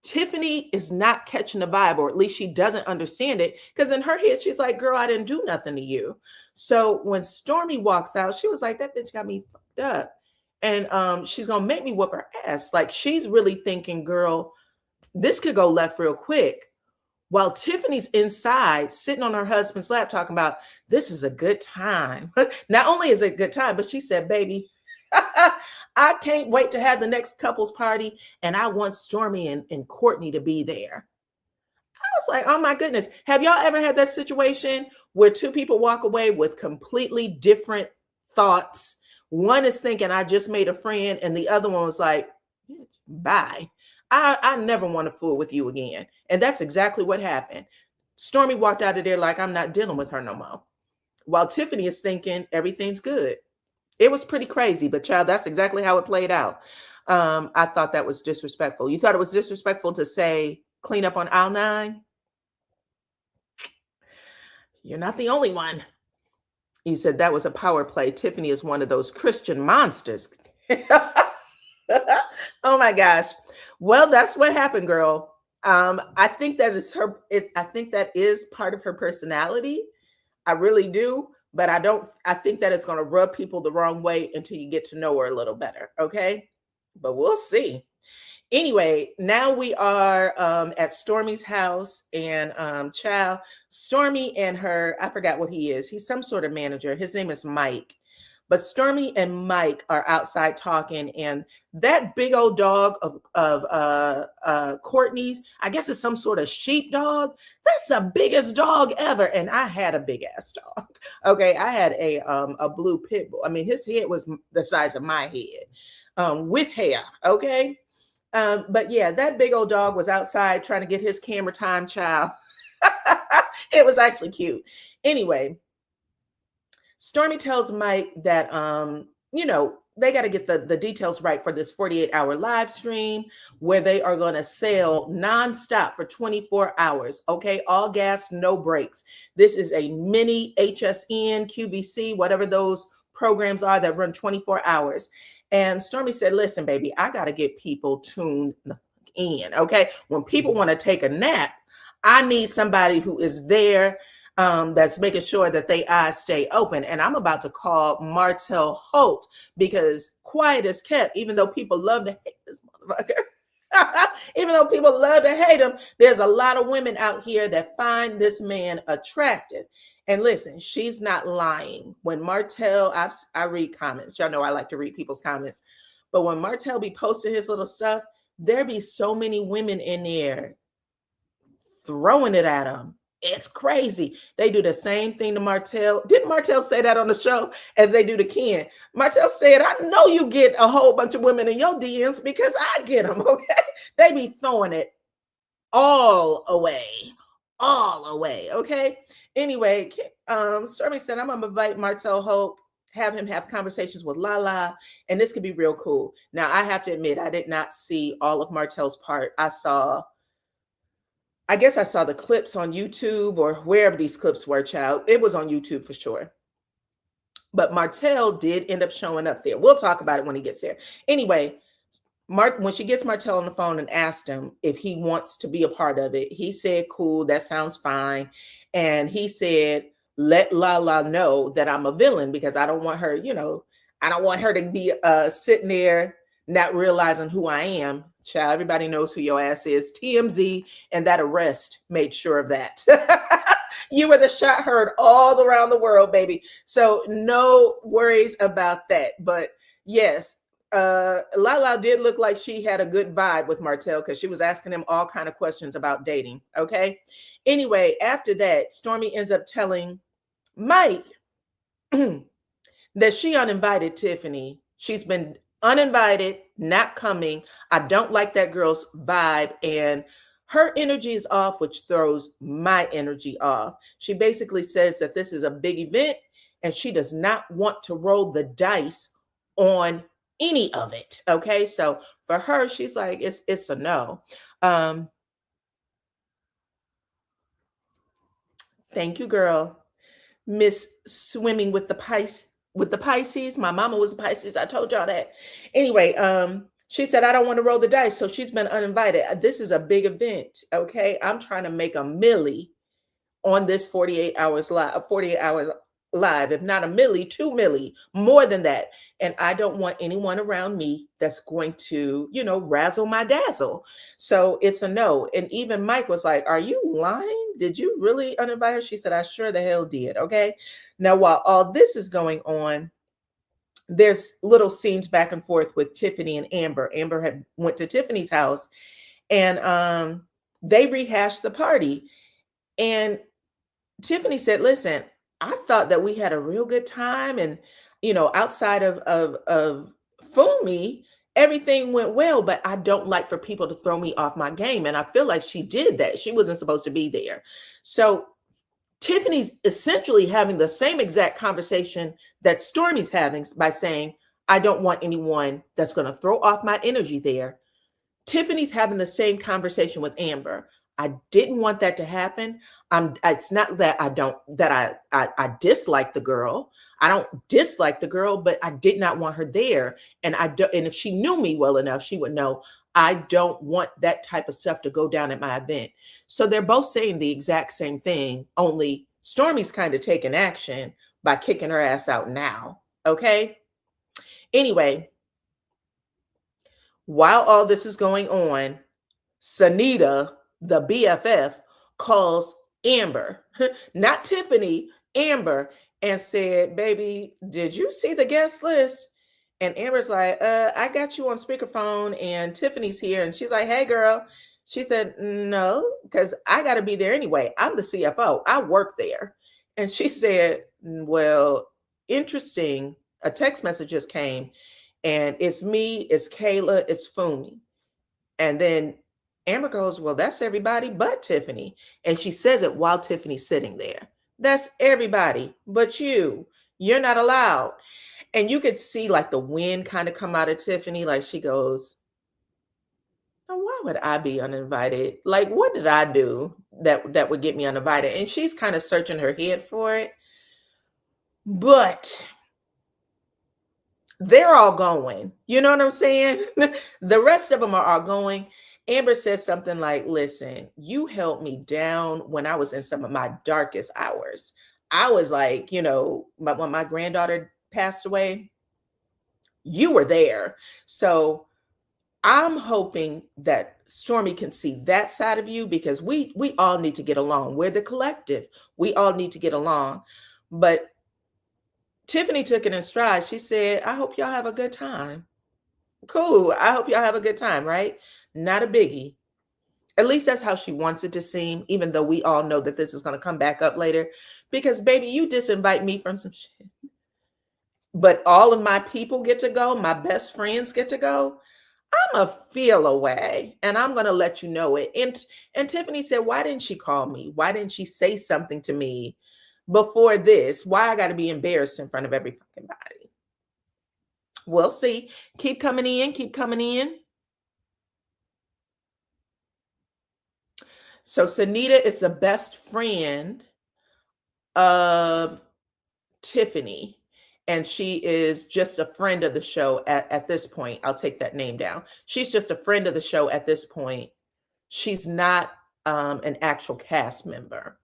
Tiffany is not catching the vibe, or at least she doesn't understand it, because in her head, she's like, girl, I didn't do nothing to you. So when Stormy walks out, she was like, that bitch got me fucked up. And she's going to make me whoop her ass. Like, she's really thinking, girl, this could go left real quick. While Tiffany's inside, sitting on her husband's lap, talking about, this is a good time. Not only is it a good time, but she said, baby, I can't wait to have the next couples party, and I want Stormy and Courtney to be there. I was like, oh my goodness. Have y'all ever had that situation where two people walk away with completely different thoughts? One is thinking, I just made a friend, and the other one was like, bye. I never want to fool with you again. And that's exactly what happened. Stormy walked out of there like, I'm not dealing with her no more. While Tiffany is thinking everything's good. It was pretty crazy, but child, that's exactly how it played out. I thought that was disrespectful. You thought it was disrespectful to say clean up on aisle 9? You're not the only one. You said that was a power play. Tiffany is one of those Christian monsters. Oh my gosh. Well, that's what happened, girl. I think that is I think that is part of her personality. I really do. But I think that it's going to rub people the wrong way until you get to know her a little better. Okay. But we'll see. Anyway, now we are at Stormy's house, and Stormy and her, I forgot what he is. He's some sort of manager. His name is Mike. But Stormy and Mike are outside talking, and that big old dog of Courtney's, I guess it's some sort of sheep dog. That's the biggest dog ever, and I had a big ass dog. Okay, I had a blue pit bull. I mean, his head was the size of my head, with hair. Okay, but yeah, that big old dog was outside trying to get his camera time, child. It was actually cute. Anyway, Stormy tells Mike that they got to get the details right for this 48-hour live stream where they are going to sell nonstop for 24 hours. Okay, all gas, no brakes. This is a mini HSN, QVC, whatever those programs are that run 24 hours. And Stormy said, listen, baby, I got to get people tuned in. Okay, when people want to take a nap, I need somebody who is there, that's making sure that they eyes stay open. And I'm about to call Martell Holt, because quiet as kept, even though people love to hate this motherfucker. Even though people love to hate him, there's a lot of women out here that find this man attractive. And listen, she's not lying. When Martell, I read comments. Y'all know I like to read people's comments. But when Martell be posting his little stuff, there be so many women in there throwing it at him. It's crazy. They do the same thing to Martell. Didn't Martell say that on the show as they do to Ken? Martell said, I know you get a whole bunch of women in your DMs because I get them, okay? They be throwing it all away, okay? Anyway, Stormy said, I'm going to invite Martell Hope, have him have conversations with Lala, and this could be real cool. Now, I have to admit, I did not see all of Martell's part. I guess I saw the clips on YouTube or wherever these clips were, child. It was on YouTube for sure. But Martell did end up showing up there. We'll talk about it when he gets there. Anyway, when she gets Martell on the phone and asked him if he wants to be a part of it, he said, cool, that sounds fine. And he said, let Lala know that I'm a villain because I don't want her, I don't want her to be sitting there not realizing who I am. Child, everybody knows who your ass is. TMZ, and that arrest made sure of that. You were the shot heard all around the world, baby. So no worries about that. But yes, Lala did look like she had a good vibe with Martell because she was asking him all kind of questions about dating. Okay. Anyway, after that, Stormy ends up telling Mike that she uninvited Tiffaney. She's been uninvited, not coming. I don't like that girl's vibe, and her energy is off, which throws my energy off. She basically says that this is a big event and she does not want to roll the dice on any of it. Okay, so for her, she's like, it's a no. Thank you, girl. Miss Swimming with the Pisces. My mama was a Pisces. I told y'all that. Anyway, she said, I don't want to roll the dice. So she's been uninvited. This is a big event. Okay. I'm trying to make a milli on this 48 hours live. If not a milli, 2 milli, more than that. And I don't want anyone around me that's going to, razzle my dazzle. So it's a no. And even Mike was like, are you lying? Did you really uninvite her? She said, I sure the hell did. Okay. Now, while all this is going on, there's little scenes back and forth with Tiffaney and Amber. Amber had went to Tiffany's house and they rehashed the party. And Tiffaney said, listen, I thought that we had a real good time. And, outside of Fumi, everything went well, but I don't like for people to throw me off my game. And I feel like she did that. She wasn't supposed to be there. So Tiffany's essentially having the same exact conversation that Stormy's having by saying, I don't want anyone that's going to throw off my energy there. Tiffany's having the same conversation with Amber. I didn't want that to happen. It's not that I dislike the girl. I don't dislike the girl, but I did not want her there. And and if she knew me well enough, she would know I don't want that type of stuff to go down at my event. So they're both saying the exact same thing, only Stormy's kind of taking action by kicking her ass out now. Okay. Anyway, while all this is going on, Sanita, the BFF, calls Amber, not Tiffaney, Amber, and said, baby, did you see the guest list? And Amber's like, I got you on speakerphone and Tiffany's here. And she's like, hey, girl. She said, no, because I got to be there anyway. I'm the CFO. I work there. And she said, well, interesting. A text message just came and it's me, it's Kayla, it's Fumi. And then Amber goes, well, that's everybody but Tiffany. And she says it while Tiffany's sitting there. That's everybody but you. You're not allowed. And you could see like the wind kind of come out of Tiffany. Like she goes, now why would I be uninvited? Like, what did I do that would get me uninvited? And she's kind of searching her head for it. But they're all going. You know what I'm saying? The rest of them are all going. Amber says something like, listen, you held me down when I was in some of my darkest hours. I was like, you know, when my granddaughter passed away, you were there. So I'm hoping that Stormy can see that side of you because we all need to get along. We're the collective. We all need to get along. But Tiffany took it in stride. She said, I hope y'all have a good time. Cool. I hope y'all have a good time, right? Not a biggie. At least that's how she wants it to seem, even though we all know that this is going to come back up later. Because, baby, you disinvite me from some shit. But all of my people get to go. My best friends get to go. I'm a feel away, and I'm going to let you know it. And Tiffany said, why didn't she call me? Why didn't she say something to me before this? Why I got to be embarrassed in front of every fucking body? We'll see. Keep coming in. Keep coming in. So Sanita is the best friend of Tiffaney. And she is just a friend of the show at this point. I'll take that name down. She's just a friend of the show at this point. She's not an actual cast member.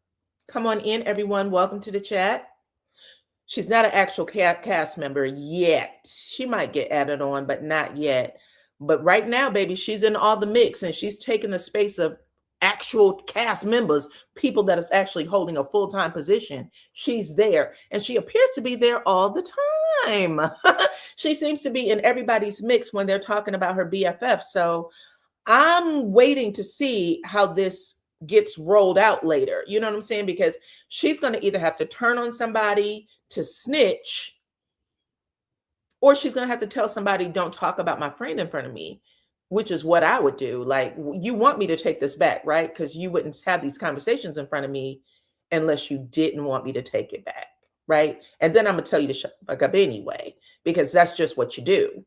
Come on in, everyone. Welcome to the chat. She's not an actual cast member yet. She might get added on, but not yet. But right now, baby, she's in all the mix and she's taking the space of actual cast members, people that is actually holding a full-time position. She's there and she appears to be there all the time. She seems to be in everybody's mix when they're talking about her BFF. So I'm waiting to see how this gets rolled out later. You know what I'm saying? Because she's going to either have to turn on somebody to snitch, or she's going to have to tell somebody, don't talk about my friend in front of me, which is what I would do. Like, you want me to take this back, right? Because you wouldn't have these conversations in front of me unless you didn't want me to take it back, right? And then I'm going to tell you to shut the fuck up anyway, because that's just what you do.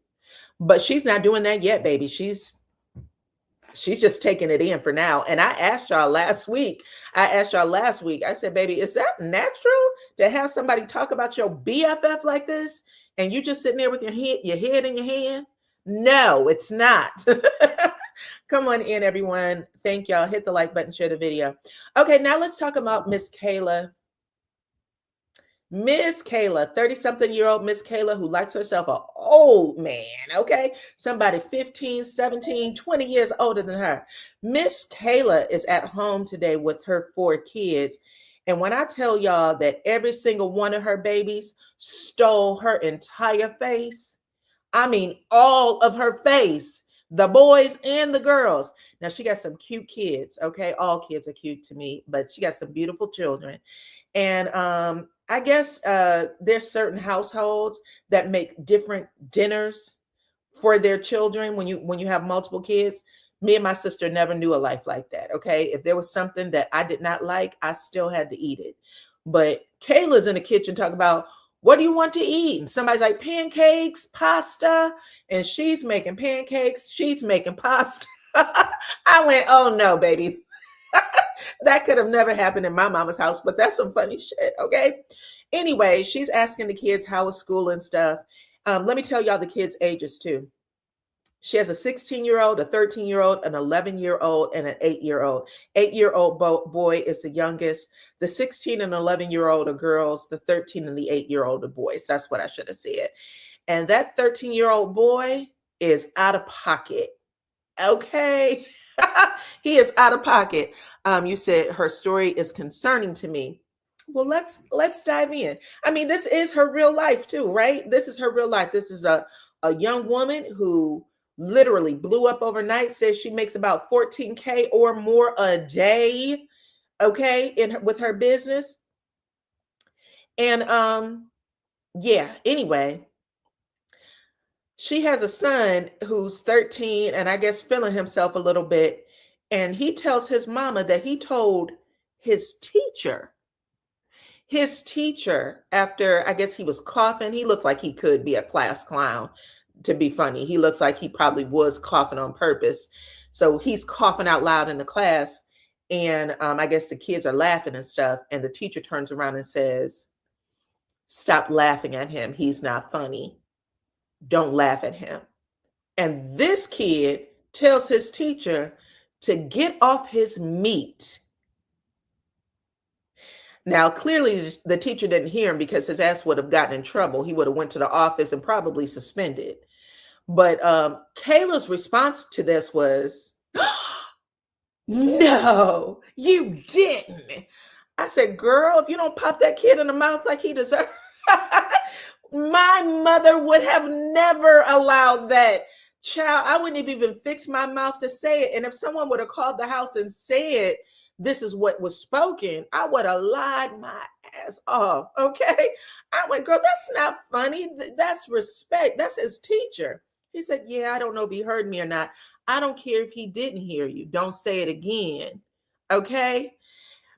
But she's not doing that yet, baby. She's just taking it in for now. And I asked y'all last week, I said, baby, is that natural to have somebody talk about your BFF like this? And you just sitting there with your head in your hand? No, it's not. Come on in, everyone. Thank y'all. Hit the like button, share the video. Okay, now let's talk about Miss Kayla. Miss Kayla, 30-something-year-old Miss Kayla, who likes herself an old man, okay? Somebody 15, 17, 20 years older than her. Miss Kayla is at home today with her 4 kids. And when I tell y'all that every single one of her babies stole her entire face, I mean, all of her face, the boys and the girls. Now, she got some cute kids, okay? All kids are cute to me, but she got some beautiful children. And I guess there's certain households that make different dinners for their children when you have multiple kids. Me and my sister never knew a life like that, okay? If there was something that I did not like, I still had to eat it. But Kayla's in the kitchen talking about, what do you want to eat? And somebody's like, pancakes, pasta. And she's making pancakes. She's making pasta. I went, oh no, baby. That could have never happened in my mama's house, but that's some funny shit, okay? Anyway, she's asking the kids how was school and stuff. Let me tell y'all the kids' ages too. She has a 16-year-old, a 13-year-old, an 11-year-old, and an 8-year-old. 8-year-old boy is the youngest. The 16 and 11-year-old are girls. The 13 and the 8-year-old are boys. That's what I should have said. And that 13-year-old boy is out of pocket. Okay. He is out of pocket. You said her story is concerning to me. Well, let's dive in. I mean, this is her real life too, right? This is her real life. This is a young woman who literally blew up overnight, says she makes about 14K or more a day, okay, with her business. And yeah, anyway, she has a son who's 13 and I guess feeling himself a little bit, and he tells his mama that he told his teacher after I guess he was coughing. He looks like he could be a class clown, to be funny. He looks like he probably was coughing on purpose. So he's coughing out loud in the class, and I guess the kids are laughing and stuff, and the teacher turns around and says, "Stop laughing at him. He's not funny. Don't laugh at him." And this kid tells his teacher to get off his meat. Now, clearly the teacher didn't hear him because his ass would have gotten in trouble. He would have went to the office and probably suspended. But Kayla's response to this was, "No, you didn't." I said, "Girl, if you don't pop that kid in the mouth like he deserves," my mother would have never allowed that. Child, I wouldn't have even fixed my mouth to say it. And if someone would have called the house and said, "This is what was spoken," I would have lied my ass off. Okay. I went, "Girl, that's not funny. That's respect. That's his teacher." He said, "Yeah, I don't know if he heard me or not. I don't care if he didn't hear you. Don't say it again." Okay.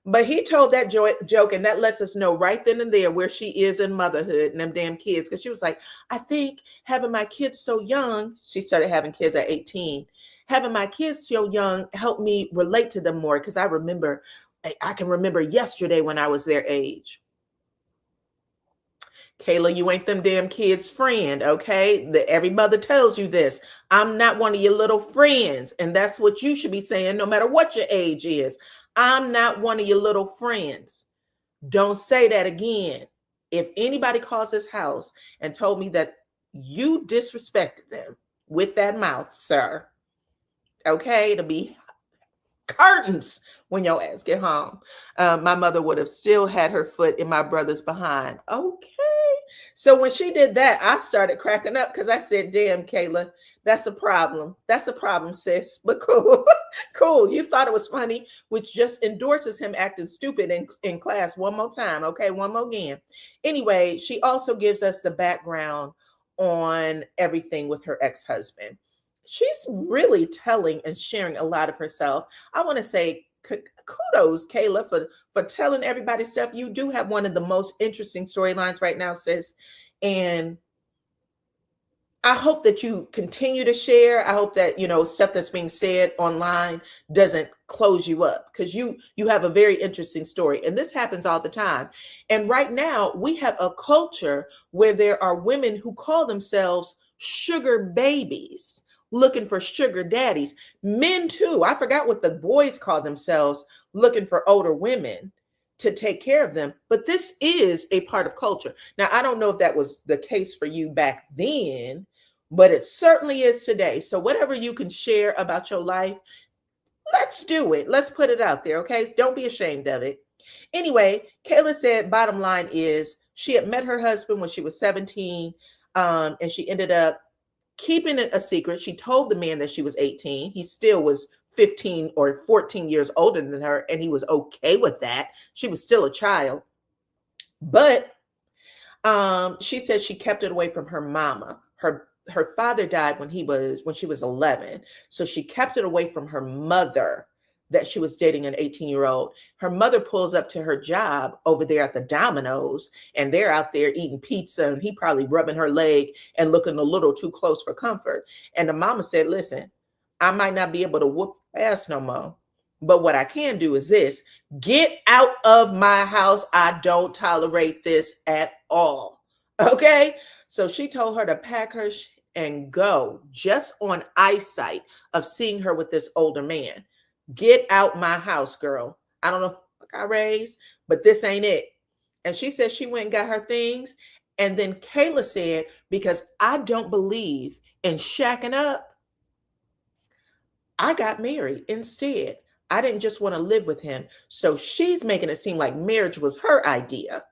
But he told that joke, and that lets us know right then and there where she is in motherhood and them damn kids. Because she was like, "I think having my kids so young," she started having kids at 18, "having my kids so young helped me relate to them more because I can remember yesterday when I was their age." Kayla, you ain't them damn kids' friend, okay? Every mother tells you this. I'm not one of your little friends. And that's what you should be saying no matter what your age is. I'm not one of your little friends. Don't say that again. If anybody calls this house and told me that you disrespected them with that mouth, sir, okay, it'll be curtains when your ass get home. My mother would have still had her foot in my brother's behind. Okay. So when she did that, I started cracking up because I said, "Damn, Kayla, that's a problem. That's a problem, sis." But cool. Cool. You thought it was funny, which just endorses him acting stupid in class one more time. Okay, one more again. Anyway, she also gives us the background on everything with her ex-husband. She's really telling and sharing a lot of herself. I want to say kudos, Kayla, for telling everybody stuff. You do have one of the most interesting storylines right now, sis. And I hope that you continue to share. I hope that, stuff that's being said online doesn't close you up, because you have a very interesting story. And this happens all the time. And right now we have a culture where there are women who call themselves sugar babies, looking for sugar daddies. Men too. I forgot what the boys call themselves, looking for older women to take care of them. But this is a part of culture. Now, I don't know if that was the case for you back then, but it certainly is today. So whatever you can share about your life, let's do it. Let's put it out there, okay? Don't be ashamed of it. Anyway, Kayla said bottom line is she had met her husband when she was 17, and she ended up keeping it a secret. She told the man that she was 18. He still was 15 or 14 years older than her, and he was okay with that. She was still a child. But she said she kept it away from her mama. Her father died when she was 11. So she kept it away from her mother that she was dating an 18-year-old. Her mother pulls up to her job over there at the Domino's, and they're out there eating pizza, and he probably rubbing her leg and looking a little too close for comfort. And the mama said, "Listen, I might not be able to whoop ass no more, but what I can do is this: get out of my house. I don't tolerate this at all." Okay. So she told her to pack her and go, just on eyesight of seeing her with this older man. "Get out my house, girl. I don't know if I raised, but this ain't it." And she said she went and got her things. And then Kayla said, "Because I don't believe in shacking up, I got married instead. I didn't just want to live with him. So she's making it seem like marriage was her idea.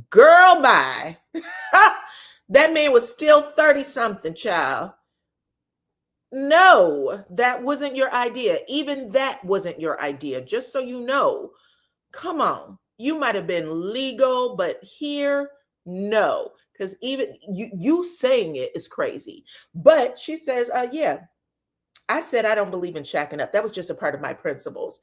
Girl, bye. That man was still 30 something, child. No, that wasn't your idea. Even that wasn't your idea. Just so you know, come on. You might have been legal, but here, no. Because even you saying it is crazy. But she says, yeah, I said I don't believe in shacking up. That was just a part of my principles.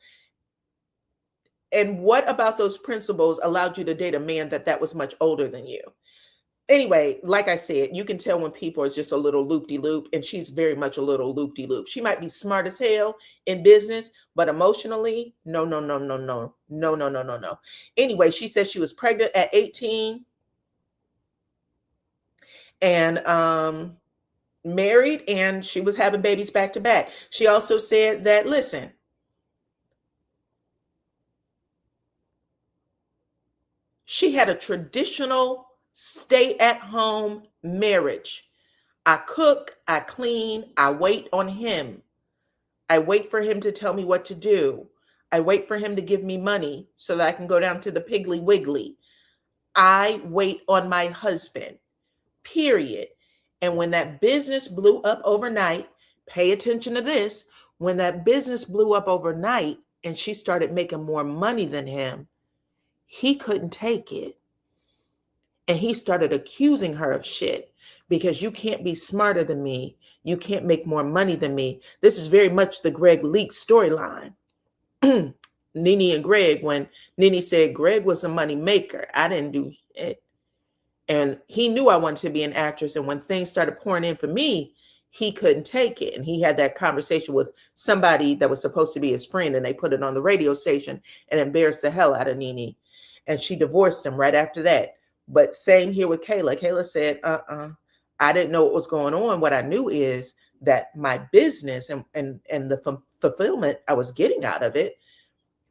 And what about those principles allowed you to date a man that was much older than you? Anyway, like I said, you can tell when people are just a little loop-de-loop, and she's very much a little loop-de-loop. She might be smart as hell in business, but emotionally, no, no, no, no, no, no, no, no, no, no. Anyway, she said she was pregnant at 18 and married, and she was having babies back to back. She also said that, listen, she had a traditional stay-at-home marriage. I cook, I clean, I wait on him. I wait for him to tell me what to do. I wait for him to give me money so that I can go down to the Piggly Wiggly. I wait on my husband, period. And when that business blew up overnight, pay attention to this, when that business blew up overnight and she started making more money than him, he couldn't take it. And he started accusing her of shit because you can't be smarter than me. You can't make more money than me. This is very much the Greg Leak storyline. Nene and Greg, when Nene said Greg was a money maker, I didn't do it. And he knew I wanted to be an actress. And when things started pouring in for me, he couldn't take it. And he had that conversation with somebody that was supposed to be his friend. And they put it on the radio station and embarrassed the hell out of Nene. And she divorced him right after that. But same here with Kayla. Kayla said, I didn't know what was going on. What I knew is that my business and the fulfillment I was getting out of it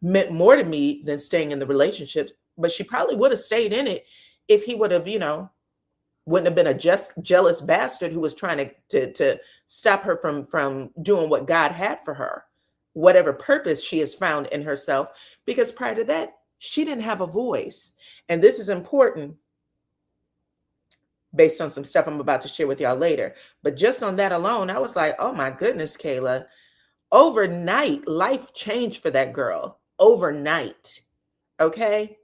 meant more to me than staying in the relationship. But she probably would have stayed in it if he would have, wouldn't have been a jealous bastard who was trying to stop her from doing what God had for her, whatever purpose she has found in herself. Because prior to that, she didn't have a voice. And this is important based on some stuff I'm about to share with y'all later. But just on that alone, I was like, oh my goodness, Kayla. Overnight, life changed for that girl. Overnight. Okay?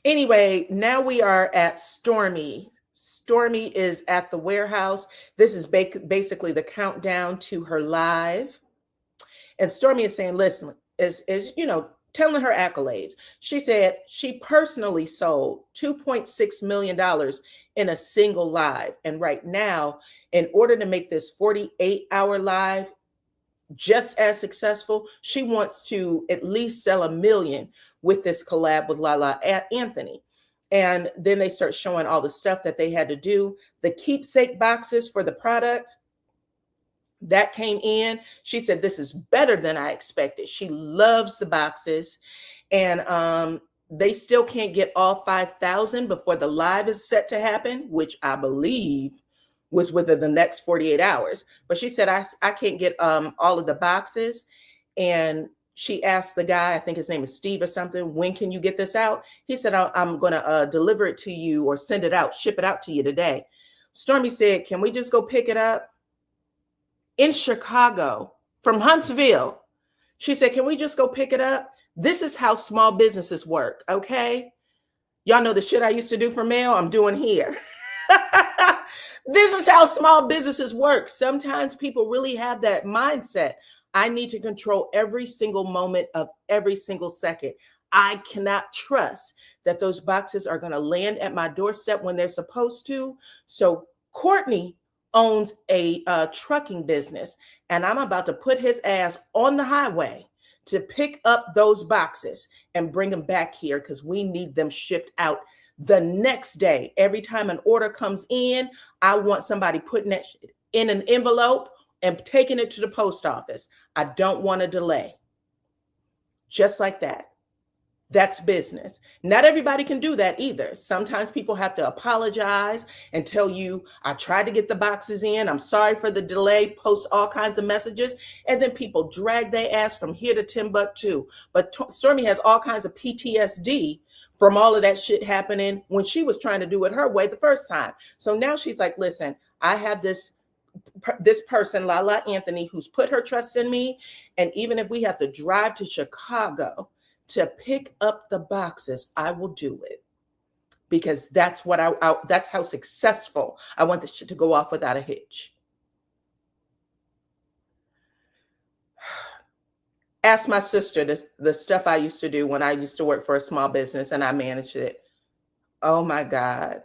Anyway, now we are at Stormmy. Stormmy is at the warehouse. This is basically the countdown to her live. And Stormmy is saying, listen, is telling her accolades. She said she personally sold $2.6 million in a single live. And right now, in order to make this 48-hour live just as successful, she wants to at least sell 1 million with this collab with Lala Anthony. And then they start showing all the stuff that they had to do. The keepsake boxes for the product that came in. She said, this is better than I expected. She loves the boxes. And they still can't get all 5,000 before the live is set to happen, which I believe was within the next 48 hours. But she said, I can't get all of the boxes. And she asked the guy, I think his name is Steve or something, when can you get this out? He said, I'm going to deliver it to you or send it out, ship it out to you today. Stormmy said, can we just go pick it up? In Chicago, from Huntsville. She said, can we just go pick it up? This is how small businesses work, okay? Y'all know the shit I used to do for mail, I'm doing here. This is how small businesses work. Sometimes people really have that mindset. I need to control every single moment of every single second. I cannot trust that those boxes are going to land at my doorstep when they're supposed to. So Courtney owns a trucking business, and I'm about to put his ass on the highway to pick up those boxes and bring them back here because we need them shipped out the next day. Every time an order comes in, I want somebody putting it in an envelope and taking it to the post office. I don't want a delay. Just like that. That's business. Not everybody can do that either. Sometimes people have to apologize and tell you, I tried to get the boxes in. I'm sorry for the delay, post all kinds of messages. And then people drag their ass from here to Timbuktu. But Stormy has all kinds of PTSD from all of that shit happening when she was trying to do it her way the first time. So now she's like, listen, I have this person, Lala Anthony, who's put her trust in me. And even if we have to drive to Chicago to pick up the boxes, I will do it, because that's what that's how successful I want this shit to go off without a hitch. Ask my sister the stuff I used to do when I used to work for a small business and I managed it. Oh my God.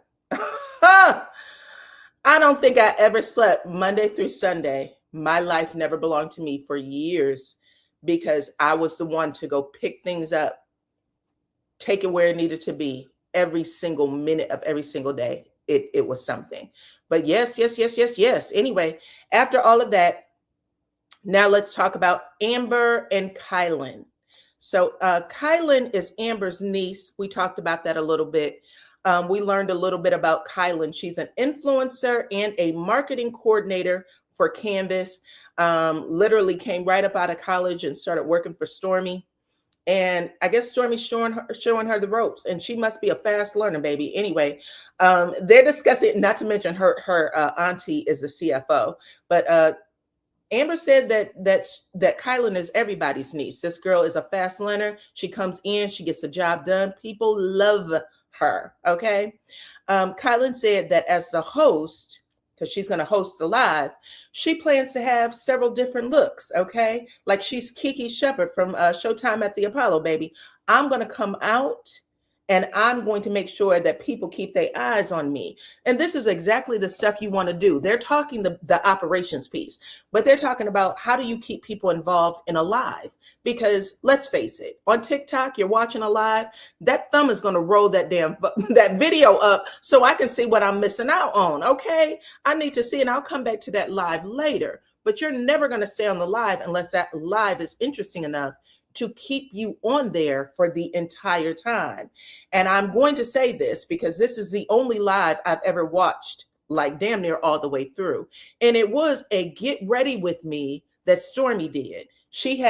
I don't think I ever slept Monday through Sunday. My life never belonged to me for years, because I was the one to go pick things up, take it where it needed to be every single minute of every single day. It was something. But yes. Anyway, after all of that, now let's talk about Amber and Kylan. So Kylan is Amber's niece. We talked about that a little bit. We learned a little bit about Kylan. She's an influencer and a marketing coordinator for Canvas. Literally came right up out of college and started working for Stormy. And I guess Stormy's showing her the ropes, and she must be a fast learner, baby. Anyway, they're discussing, not to mention her auntie is a CFO, but Amber said that Kylan is everybody's niece. This girl is a fast learner. She comes in, she gets the job done. People love her. Okay. Kylan said that as the host, because she's going to host the live, she plans to have several different looks. Okay. Like she's Kiki Shepard from Showtime at the Apollo, baby. I'm going to come out and I'm going to make sure that people keep their eyes on me. And this is exactly the stuff you want to do. They're talking the operations piece, but they're talking about how do you keep people involved in a live? Because let's face it, on TikTok, you're watching a live, that thumb is going to roll that video up so I can see what I'm missing out on. Okay. I need to see, and I'll come back to that live later, but you're never going to stay on the live unless that live is interesting enough to keep you on there for the entire time. And I'm going to say this because this is the only live I've ever watched, like damn near all the way through. And it was a get ready with me that Stormy did. She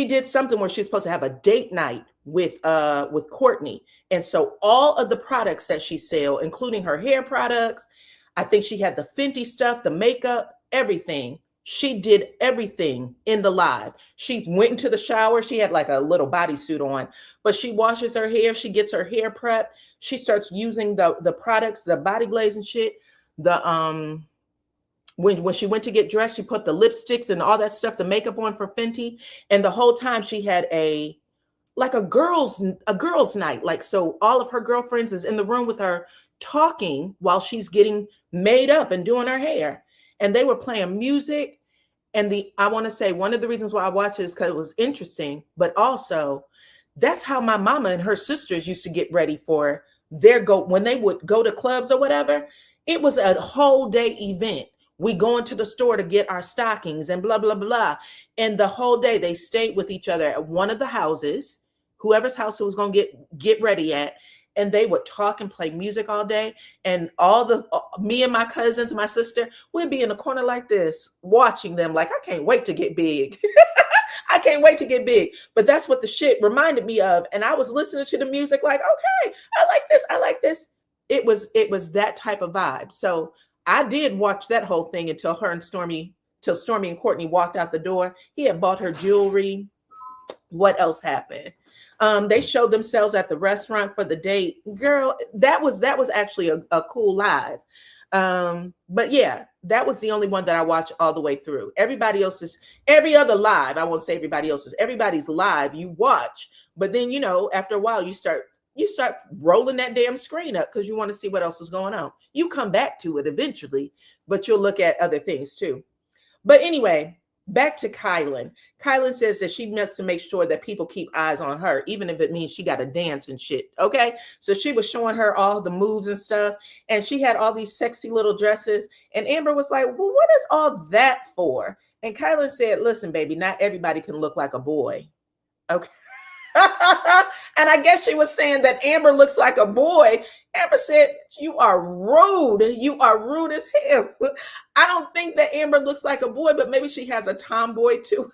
did something where she's supposed to have a date night with Courtney. And so all of the products that she sells, including her hair products, I think she had the Fenty stuff, the makeup, everything. She did everything in the live. She went into the shower. She had like a little bodysuit on, but she washes her hair. She gets her hair prepped. She starts using the products, the body glaze and shit. When she went to get dressed, she put the lipsticks and all that stuff, the makeup on for Fenty. And the whole time she had a girls' night. Like, so all of her girlfriends is in the room with her talking while she's getting made up and doing her hair. And they were playing music. And I want to say one of the reasons why I watched it is because it was interesting, but also that's how my mama and her sisters used to get ready for when they would go to clubs or whatever. It was a whole day event. We go into the store to get our stockings and blah, blah, blah. And the whole day they stayed with each other at one of the houses, whoever's house it was going to get ready at. And they would talk and play music all day. And me and my cousins, my sister, we'd be in a corner like this, watching them like, I can't wait to get big. I can't wait to get big. But that's what the shit reminded me of. And I was listening to the music like, okay, I like this. I like this. It was that type of vibe. So I did watch that whole thing until Stormy and Courtney walked out the door. He had bought her jewelry. What else happened? They showed themselves at the restaurant for the date. Girl, that was actually a cool live. But yeah, that was the only one that I watched all the way through. Every other live, I won't say everybody's live you watch, but then, after a while you start rolling that damn screen up because you want to see what else is going on. You come back to it eventually, but you'll look at other things too. But anyway, back to Kylan. Kylan says that she wants to make sure that people keep eyes on her, even if it means she got to dance and shit. Okay. So she was showing her all the moves and stuff. And she had all these sexy little dresses. And Amber was like, well, what is all that for? And Kylan said, listen, baby, not everybody can look like a boy. Okay. And I guess she was saying that Amber looks like a boy. Amber said, "You are rude. You are rude as hell." I don't think that Amber looks like a boy, but maybe she has a tomboy too,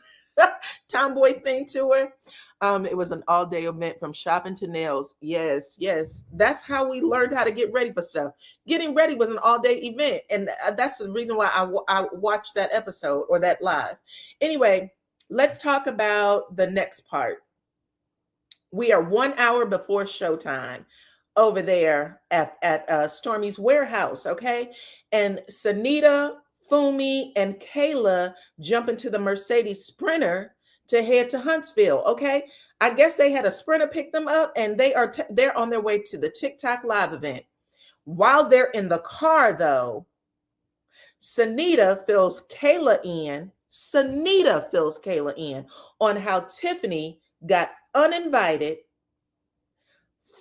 tomboy thing to her. It was an all-day event from shopping to nails. Yes, yes. That's how we learned how to get ready for stuff. Getting ready was an all-day event. And that's the reason why I watched that episode or that live. Anyway, let's talk about the next part. We are 1 hour before showtime over there at Stormy's warehouse, okay? And Sanita, Fumi, and Kayla jump into the Mercedes Sprinter to head to Huntsville, okay? I guess they had a Sprinter pick them up, and they're on their way to the TikTok live event. While they're in the car, though, Sanita fills Kayla in. Sanita fills Kayla in on how Tiffany got uninvited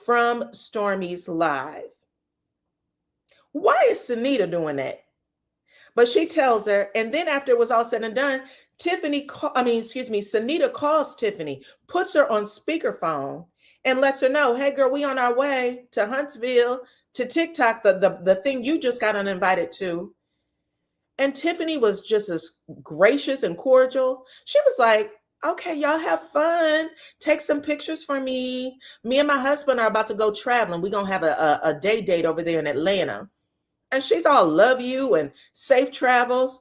from Stormy's live. Why is Sanita doing that? But she tells her, and then after it was all said and done, Sanita calls Tiffany, puts her on speakerphone, and lets her know, "Hey girl, we on our way to Huntsville, to TikTok, the thing you just got uninvited to." And Tiffany was just as gracious and cordial. She was like, "Okay, y'all have fun. Take some pictures for me. Me and my husband are about to go traveling. We're going to have a day date over there in Atlanta." And she's all, "Love you and safe travels."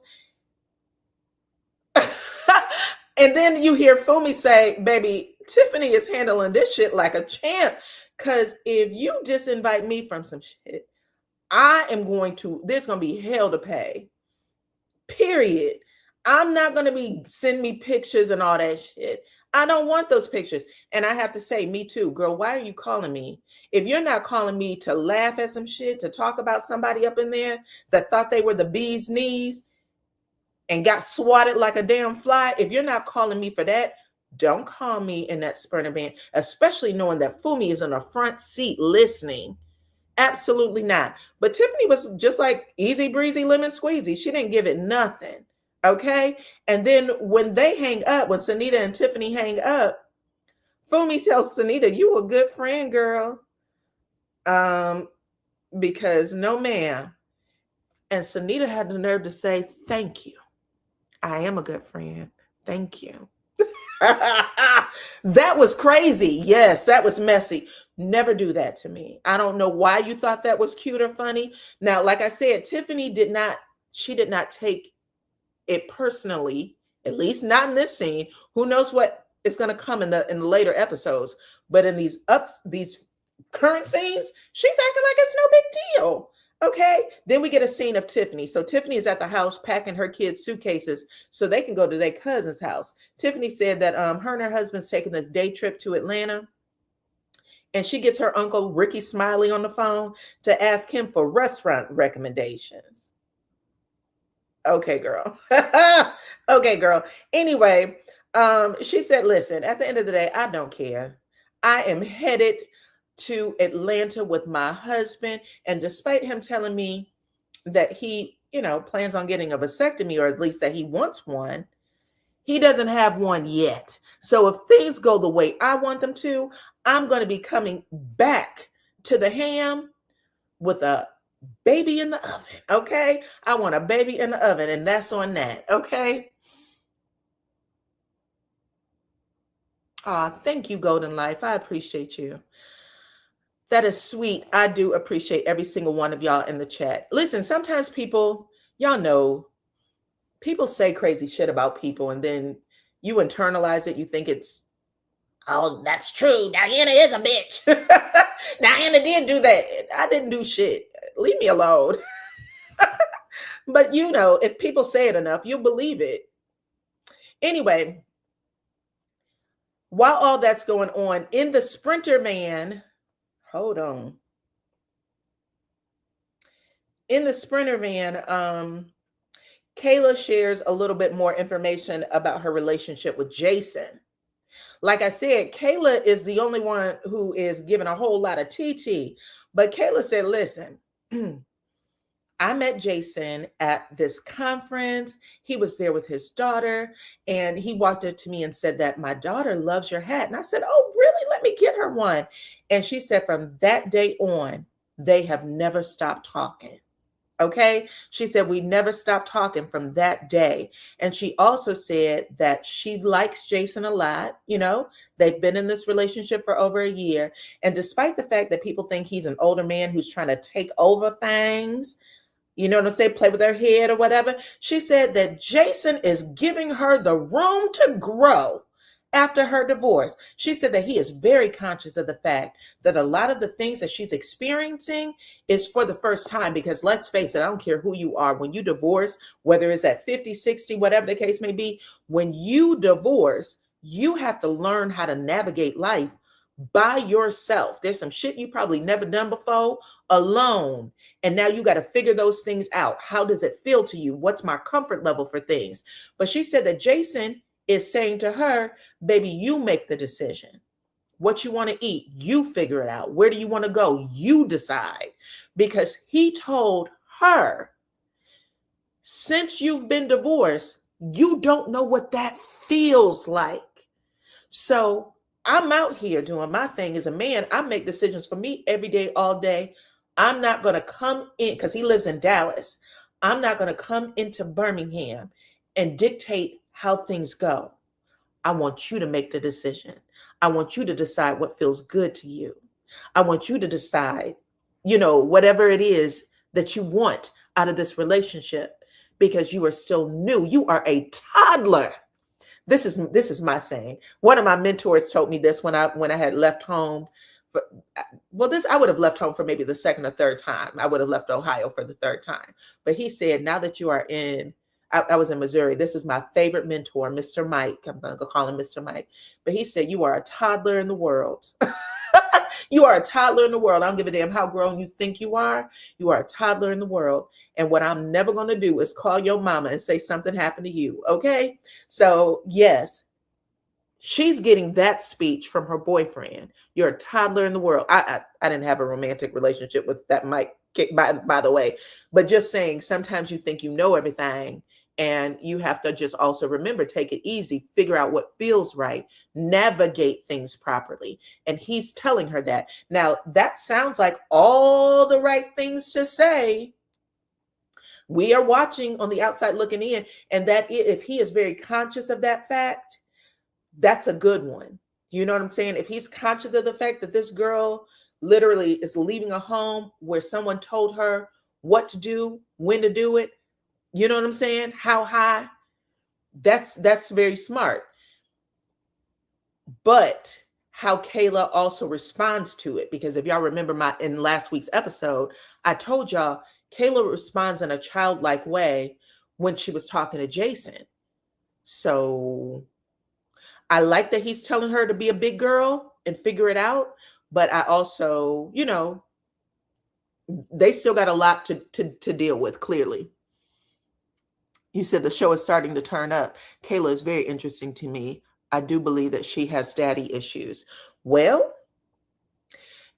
And then you hear Fumi say, "Baby, Tiffany is handling this shit like a champ. Because if you disinvite me from some shit, there's going to be hell to pay. Period. I'm not going to be send me pictures and all that shit. I don't want those pictures." And I have to say, me too, girl, why are you calling me? If you're not calling me to laugh at some shit, to talk about somebody up in there that thought they were the bee's knees and got swatted like a damn fly, if you're not calling me for that, don't call me in that Sprinter van, especially knowing that Fumi is in a front seat listening. Absolutely not. But Tiffany was just like easy breezy lemon squeezy. She didn't give it nothing. Okay. And then when they hang up, when Sanita and Tiffany hang up, Fumi tells Sanita, "You a good friend, girl." Because no ma'am. And Sanita had the nerve to say, "Thank you. I am a good friend. Thank you." That was crazy. Yes, that was messy. Never do that to me. I don't know why you thought that was cute or funny. Now, like I said, Tiffany did not take it personally, at least not in this scene. Who knows what is going to come in the later episodes? But in these current scenes, she's acting like it's no big deal. Okay. Then we get a scene of Tiffany. So Tiffany is at the house packing her kids' suitcases so they can go to their cousin's house. Tiffany said that her and her husband's taking this day trip to Atlanta. And she gets her uncle Ricky Smiley on the phone to ask him for restaurant recommendations. Okay, girl. Okay, girl. Anyway, she said, "Listen, at the end of the day, I don't care. I am headed to Atlanta with my husband. And despite him telling me that he, plans on getting a vasectomy, or at least that he wants one, he doesn't have one yet. So if things go the way I want them to, I'm going to be coming back to the ham with a baby in the oven." Okay. I want a baby in the oven, and that's on that. Okay. Thank you, Golden Life. I appreciate you. That is sweet. I do appreciate every single one of y'all in the chat. Listen, sometimes people, y'all know, people say crazy shit about people, and then you internalize it. You think it's, "Oh, that's true. Diana is a bitch. Diana did do that." I didn't do shit. Leave me alone. But if people say it enough, you'll believe it. Anyway, while all that's going on in the Sprinter van, hold on. In the Sprinter van, Kayla shares a little bit more information about her relationship with Jason. Like I said, Kayla is the only one who is giving a whole lot of TT. But Kayla said, "Listen, I met Jason at this conference. He was there with his daughter, and he walked up to me and said that my daughter loves your hat." And I said, "Oh, really?" really? Let me get her one. And she said from that day on, they have never stopped talking. Okay. She said, we never stopped talking from that day. And she also said that she likes Jason a lot. They've been in this relationship for over a year. And despite the fact that people think he's an older man who's trying to take over things, you know what I'm saying, play with her head or whatever, she said that Jason is giving her the room to grow after her divorce. She said that he is very conscious of the fact that a lot of the things that she's experiencing is for the first time, because let's face it, I don't care who you are, when you divorce, whether it's at 50, 60, whatever the case may be, when you divorce, you have to learn how to navigate life by yourself. There's some shit you probably never done before alone. And now you got to figure those things out. How does it feel to you? What's my comfort level for things? But she said that Jason is saying to her, baby, you make the decision. What you want to eat, you figure it out. Where do you want to go? You decide. Because he told her, since you've been divorced, you don't know what that feels like. So I'm out here doing my thing as a man. I make decisions for me every day, all day. I'm not going to come in, because he lives in Dallas. I'm not going to come into Birmingham and dictate how things go. I want you to make the decision. I want you to decide what feels good to you. I want you to decide, whatever it is that you want out of this relationship, because you are still new. You are a toddler. This is my saying. One of my mentors told me this when I had left home. I would have left home for maybe the second or third time. I would have left Ohio for the third time. But he said, now that you are I was in Missouri. This is my favorite mentor, Mr. Mike. I'm going to go call him Mr. Mike. But he said, you are a toddler in the world. You are a toddler in the world. I don't give a damn how grown you think you are. You are a toddler in the world. And what I'm never going to do is call your mama and say something happened to you. Okay. So yes, she's getting that speech from her boyfriend. You're a toddler in the world. I didn't have a romantic relationship with that Mike, by the way, but just saying, sometimes you think you know everything, and you have to just also remember, take it easy, figure out what feels right, navigate things properly. And he's telling her that. Now, that sounds like all the right things to say. We are watching on the outside looking in, and that if he is very conscious of that fact, that's a good one. You know what I'm saying? If he's conscious of the fact that this girl literally is leaving a home where someone told her what to do, when to do it, you know what I'm saying? How high? That's very smart. But how Kayla also responds to it, because if y'all remember in last week's episode, I told y'all Kayla responds in a childlike way when she was talking to Jason. So I like that he's telling her to be a big girl and figure it out. But I also, they still got a lot to deal with, clearly. You said the show is starting to turn up. Kayla is very interesting to me. I do believe that she has daddy issues. Well,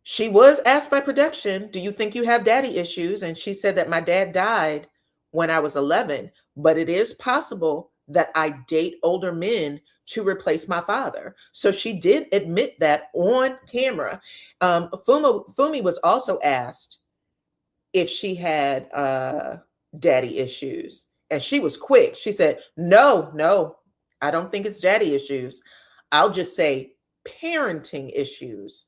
she was asked by production, do you think you have daddy issues? And she said that my dad died when I was 11, but it is possible that I date older men to replace my father. So she did admit that on camera. Fumi was also asked if she had daddy issues. And she was quick. She said, no, I don't think it's daddy issues. I'll just say parenting issues,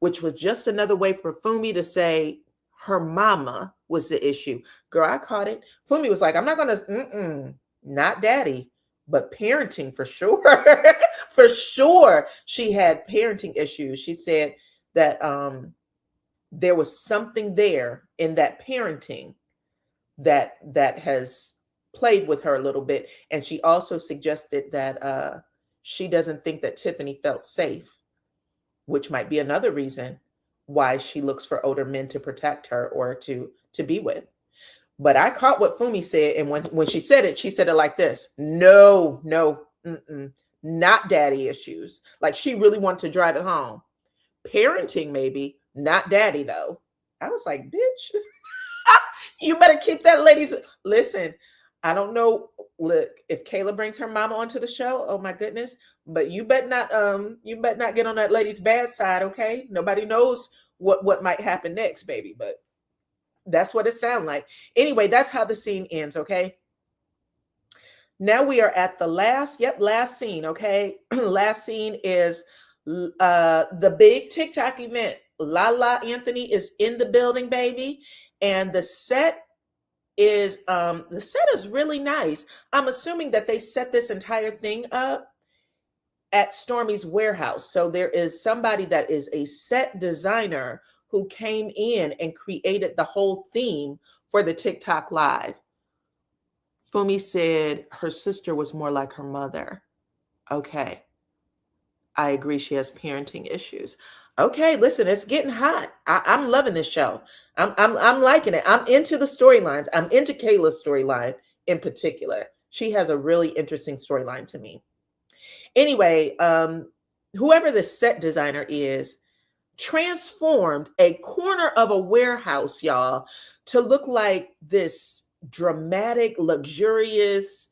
which was just another way for Fumi to say her mama was the issue. Girl, I caught it. Fumi was like, I'm not going to, not daddy, but parenting for sure. For sure, she had parenting issues. She said that there was something there in that parenting that has played with her a little bit. And she also suggested that she doesn't think that Tiffaney felt safe, which might be another reason why she looks for older men to protect her or to be with. But I caught what Fumi said. And when she said it like this: no, not daddy issues. Like she really wanted to drive it home. Parenting, maybe, not daddy though. I was like, bitch, you better keep that lady's. Listen, I don't know. Look, if Kayla brings her mama onto the show, oh my goodness. But you bet not get on that lady's bad side, okay? Nobody knows what might happen next, baby. But that's what it sounds like. Anyway, that's how the scene ends, okay? Now we are at the last scene, okay? Last scene is the big TikTok event. Lala Anthony is in the building, baby, and the set is really nice. I'm assuming that they set this entire thing up at Stormy's warehouse. So there is somebody that is a set designer who came in and created the whole theme for the TikTok live. Fumi said her sister was more like her mother. Okay. I agree. She has parenting issues. Okay, listen, it's getting hot. I'm loving this show. I'm liking it. I'm into the storylines. I'm into Kayla's storyline in particular. She has a really interesting storyline to me. Anyway, whoever the set designer is transformed a corner of a warehouse, y'all, to look like this dramatic, luxurious,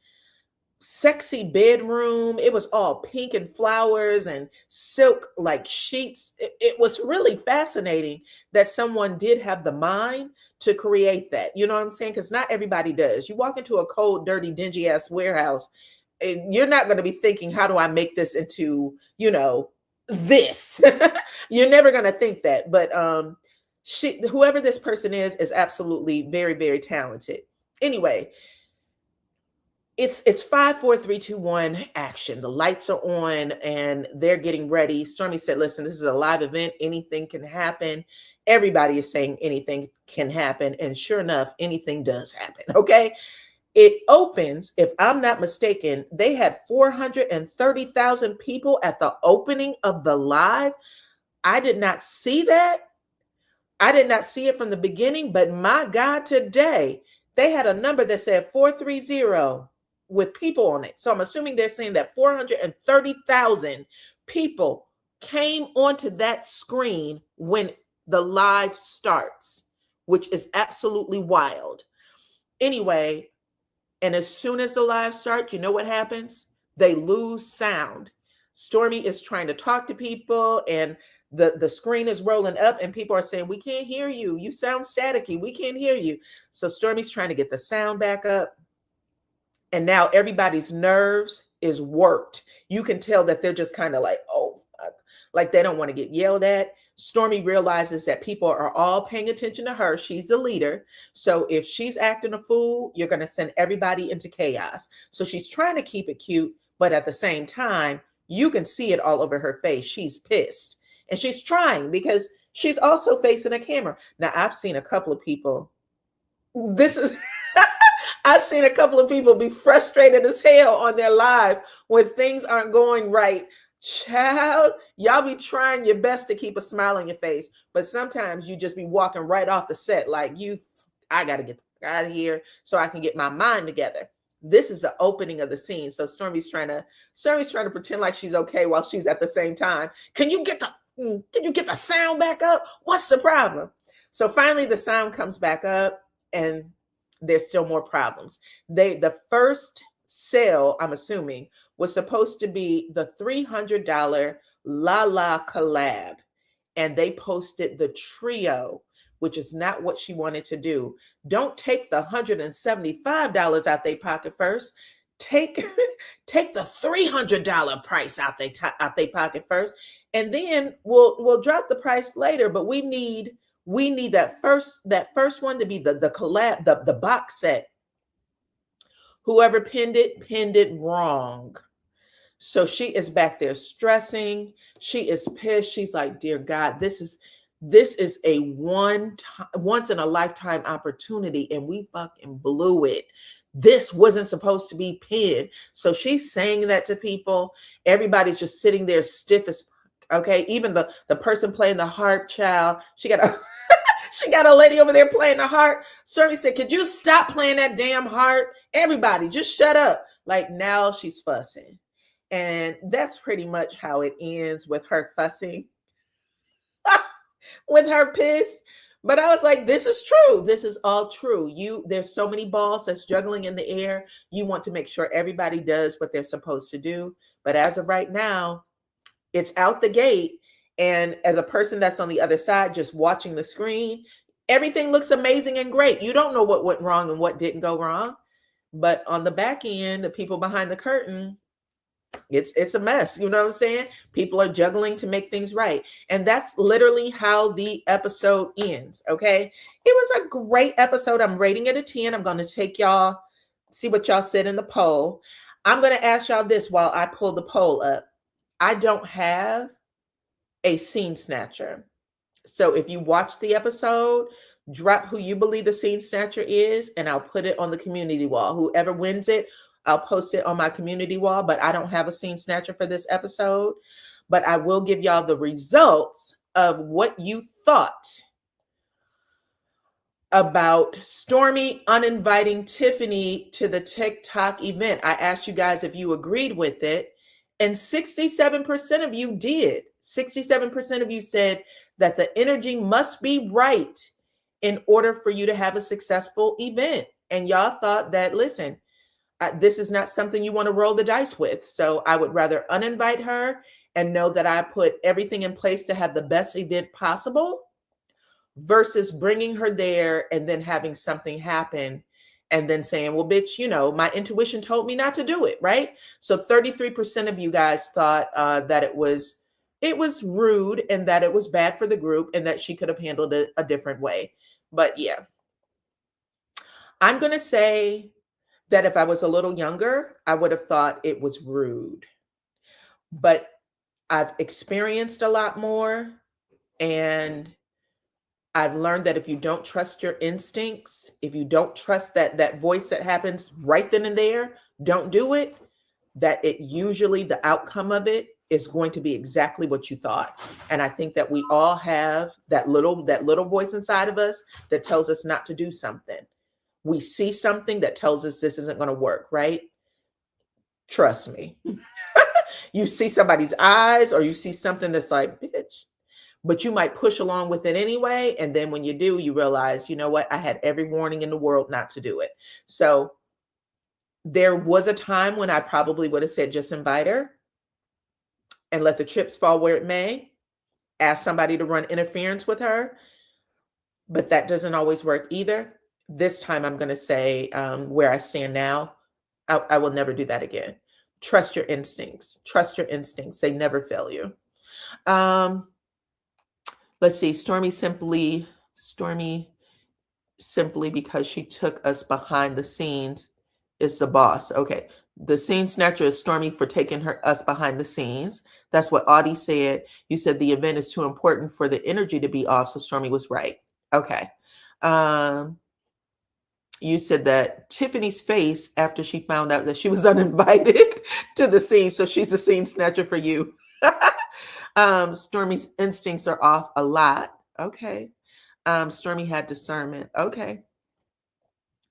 sexy bedroom. It was all pink and flowers and silk like sheets. It was really fascinating that someone did have the mind to create that. You know what I'm saying? Because not everybody does. You walk into a cold, dirty, dingy ass warehouse, and you're not going to be thinking, how do I make this into, this? You're never going to think that. But whoever this person is absolutely very, very talented. Anyway, it's 5, 4, 3, 2, 1, action. The lights are on and they're getting ready. Stormy said, listen, this is a live event. Anything can happen. Everybody is saying anything can happen. And sure enough, anything does happen. Okay. It opens, if I'm not mistaken, they had 430,000 people at the opening of the live. I did not see that. I did not see it from the beginning, but my God, today they had a number that said 430 with people on it. So I'm assuming they're saying that 430,000 people came onto that screen when the live starts, which is absolutely wild. Anyway, and as soon as the live starts, you know what happens? They lose sound. Stormy is trying to talk to people and the screen is rolling up and people are saying, we can't hear you. You sound staticky. We can't hear you. So Stormy's trying to get the sound back up. And now everybody's nerves is worked. You can tell that they're just kind of like, oh, like they don't want to get yelled at. Stormy realizes that people are all paying attention to her. She's the leader. So if she's acting a fool, you're going to send everybody into chaos. So she's trying to keep it cute, but at the same time, you can see it all over her face. She's pissed. And she's trying because she's also facing a camera. Now, I've seen a couple of people. I've seen a couple of people be frustrated as hell on their live when things aren't going right. Child, y'all be trying your best to keep a smile on your face, but sometimes you just be walking right off the set like I got to get out of here so I can get my mind together. This is the opening of the scene. So Stormy's trying to pretend like she's okay while she's at the same time. Can you get the sound back up? What's the problem? So finally the sound comes back up and there's still more problems. The first sale, I'm assuming, was supposed to be the $300 Lala collab. And they posted the trio, which is not what she wanted to do. Don't take the $175 out their pocket first. Take the $300 price out their pocket first. And then we'll drop the price later, but we need that first one to be the collab, the box set. Whoever pinned it wrong. So she is back there stressing. She is pissed. She's like, dear God, this is a once in a lifetime opportunity and we fucking blew it. This wasn't supposed to be pinned. So she's saying that to people. Everybody's just sitting there stiff as okay. Even the person playing the harp, child, she got a lady over there playing the harp. Stormy said, could you stop playing that damn harp? Everybody, just shut up. Like now she's fussing. And that's pretty much how it ends with her fussing, with her pissed. But I was like, this is true. This is all true. There's so many balls that's juggling in the air. You want to make sure everybody does what they're supposed to do. But as of right now, it's out the gate. And as a person that's on the other side, just watching the screen, everything looks amazing and great. You don't know what went wrong and what didn't go wrong. But on the back end, the people behind the curtain, it's a mess. You know what I'm saying? People are juggling to make things right. And that's literally how the episode ends. Okay. It was a great episode. I'm rating it a 10. I'm going to take y'all, see what y'all said in the poll. I'm going to ask y'all this while I pull the poll up. I don't have a scene snatcher. So if you watch the episode, drop who you believe the scene snatcher is, and I'll put it on the community wall. Whoever wins it, I'll post it on my community wall, but I don't have a scene snatcher for this episode. But I will give y'all the results of what you thought about Stormmy uninviting Tiffany to the TikTok event. I asked you guys if you agreed with it, and 67% of you did. 67% of you said that the energy must be right in order for you to have a successful event. And y'all thought that, listen, this is not something you want to roll the dice with. So I would rather uninvite her and know that I put everything in place to have the best event possible versus bringing her there and then having something happen and then saying, well, bitch, my intuition told me not to do it, right? So 33% of you guys thought that it was rude and that it was bad for the group and that she could have handled it a different way. But yeah, I'm going to say that if I was a little younger, I would have thought it was rude. But I've experienced a lot more, and I've learned that if you don't trust your instincts, if you don't trust that voice that happens right then and there, don't do it, that it usually the outcome of it is going to be exactly what you thought. And I think that we all have that little voice inside of us that tells us not to do something. We see something that tells us this isn't going to work, right? Trust me. You see somebody's eyes or you see something that's like, bitch, but you might push along with it anyway. And then when you do, you realize, you know what? I had every warning in the world not to do it. So there was a time when I probably would have said, just invite her and let the chips fall where it may. Ask somebody to run interference with her. But that doesn't always work either. This time I'm going to say where I stand now, I will never do that again. Trust your instincts. Trust your instincts. They never fail you. Let's see. Stormmy simply because she took us behind the scenes is the boss. Okay. The scene snatcher is Stormmy for taking us behind the scenes. That's what Audie said. You said the event is too important for the energy to be off. So Stormmy was right. Okay. You said that Tiffany's face after she found out that she was uninvited to the scene. So she's a scene snatcher for you. Stormy's instincts are off a lot. Okay. Stormy had discernment. Okay.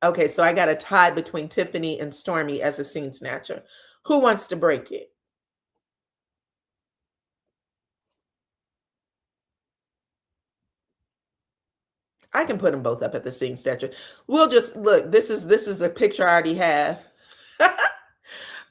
Okay. So I got a tie between Tiffany and Stormy as a scene snatcher. Who wants to break it? I can put them both up at the scene snatcher. We'll just look. This is a picture I already have.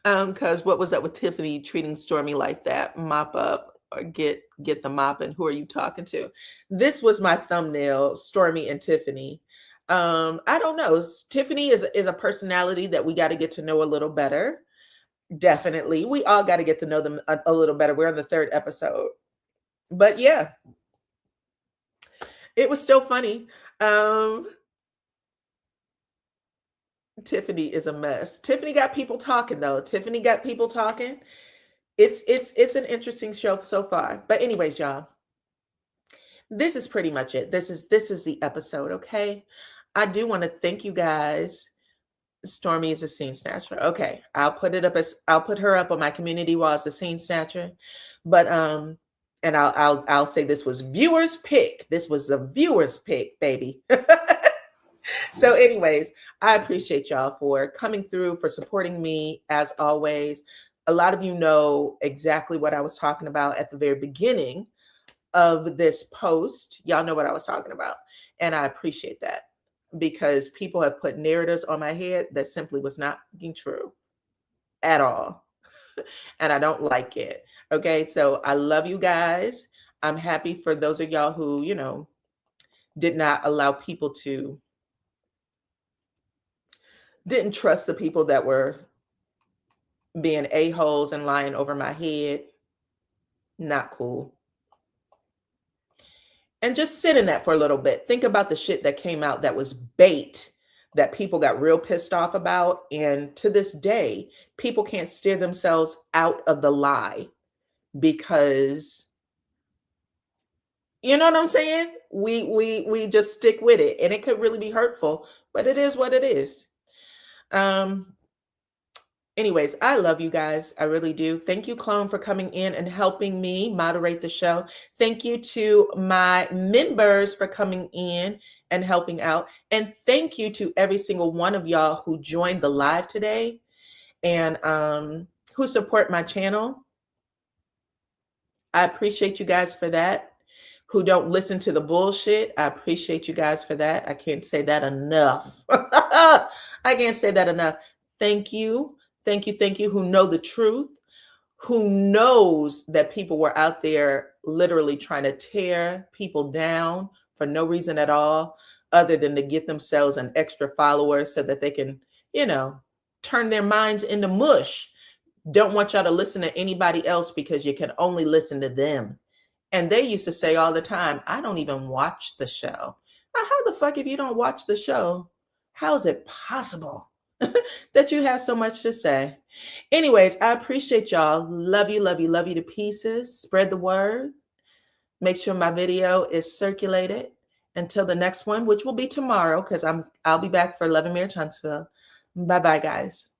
Because what was up with Tiffany treating Stormy like that? Mop up or get the mop. And who are you talking to? This was my thumbnail, Stormy and Tiffany. I don't know. Tiffany is a personality that we got to get to know a little better. Definitely. We all got to get to know them a little better. We're on the 3rd episode. But yeah, it was still funny. Tiffany is a mess. Tiffany got people talking though. Tiffany got people talking. It's an interesting show so far. But anyways, y'all, this is pretty much it. This is the episode, okay? I do want to thank you guys. Stormy is a scene snatcher. Okay, I'll put her up on my community wall as a scene snatcher. But and I'll say this was viewers' pick. This was the viewers' pick, baby. So anyways, I appreciate y'all for coming through, for supporting me as always. A lot of you know exactly what I was talking about at the very beginning of this post. Y'all know what I was talking about. And I appreciate that because people have put narratives on my head that simply was not being true at all. And I don't like it. Okay. So I love you guys. I'm happy for those of y'all who, did not allow people to, didn't trust the people that were being a-holes and lying over my head. Not cool. And just sit in that for a little bit. Think about the shit that came out that was bait that people got real pissed off about. And to this day, people can't steer themselves out of the lie because, you know what I'm saying? We just stick with it, and it could really be hurtful, but it is what it is. Anyways, I love you guys. I really do. Thank you, Clone, for coming in and helping me moderate the show. Thank you to my members for coming in and helping out. And thank you to every single one of y'all who joined the live today and who support my channel. I appreciate you guys for that. Who don't listen to the bullshit. I appreciate you guys for that. I can't say that enough. I can't say that enough. Thank you. Thank you. Thank you. Who know the truth, who knows that people were out there literally trying to tear people down for no reason at all, other than to get themselves an extra follower so that they can, turn their minds into mush. Don't want y'all to listen to anybody else because you can only listen to them. And they used to say all the time, I don't even watch the show. How the fuck, if you don't watch the show, how is it possible that you have so much to say? Anyways, I appreciate y'all. Love you, love you, love you to pieces. Spread the word. Make sure my video is circulated. Until the next one, which will be tomorrow, because I'll be back for Love and Mirror Huntsville. Bye-bye, guys.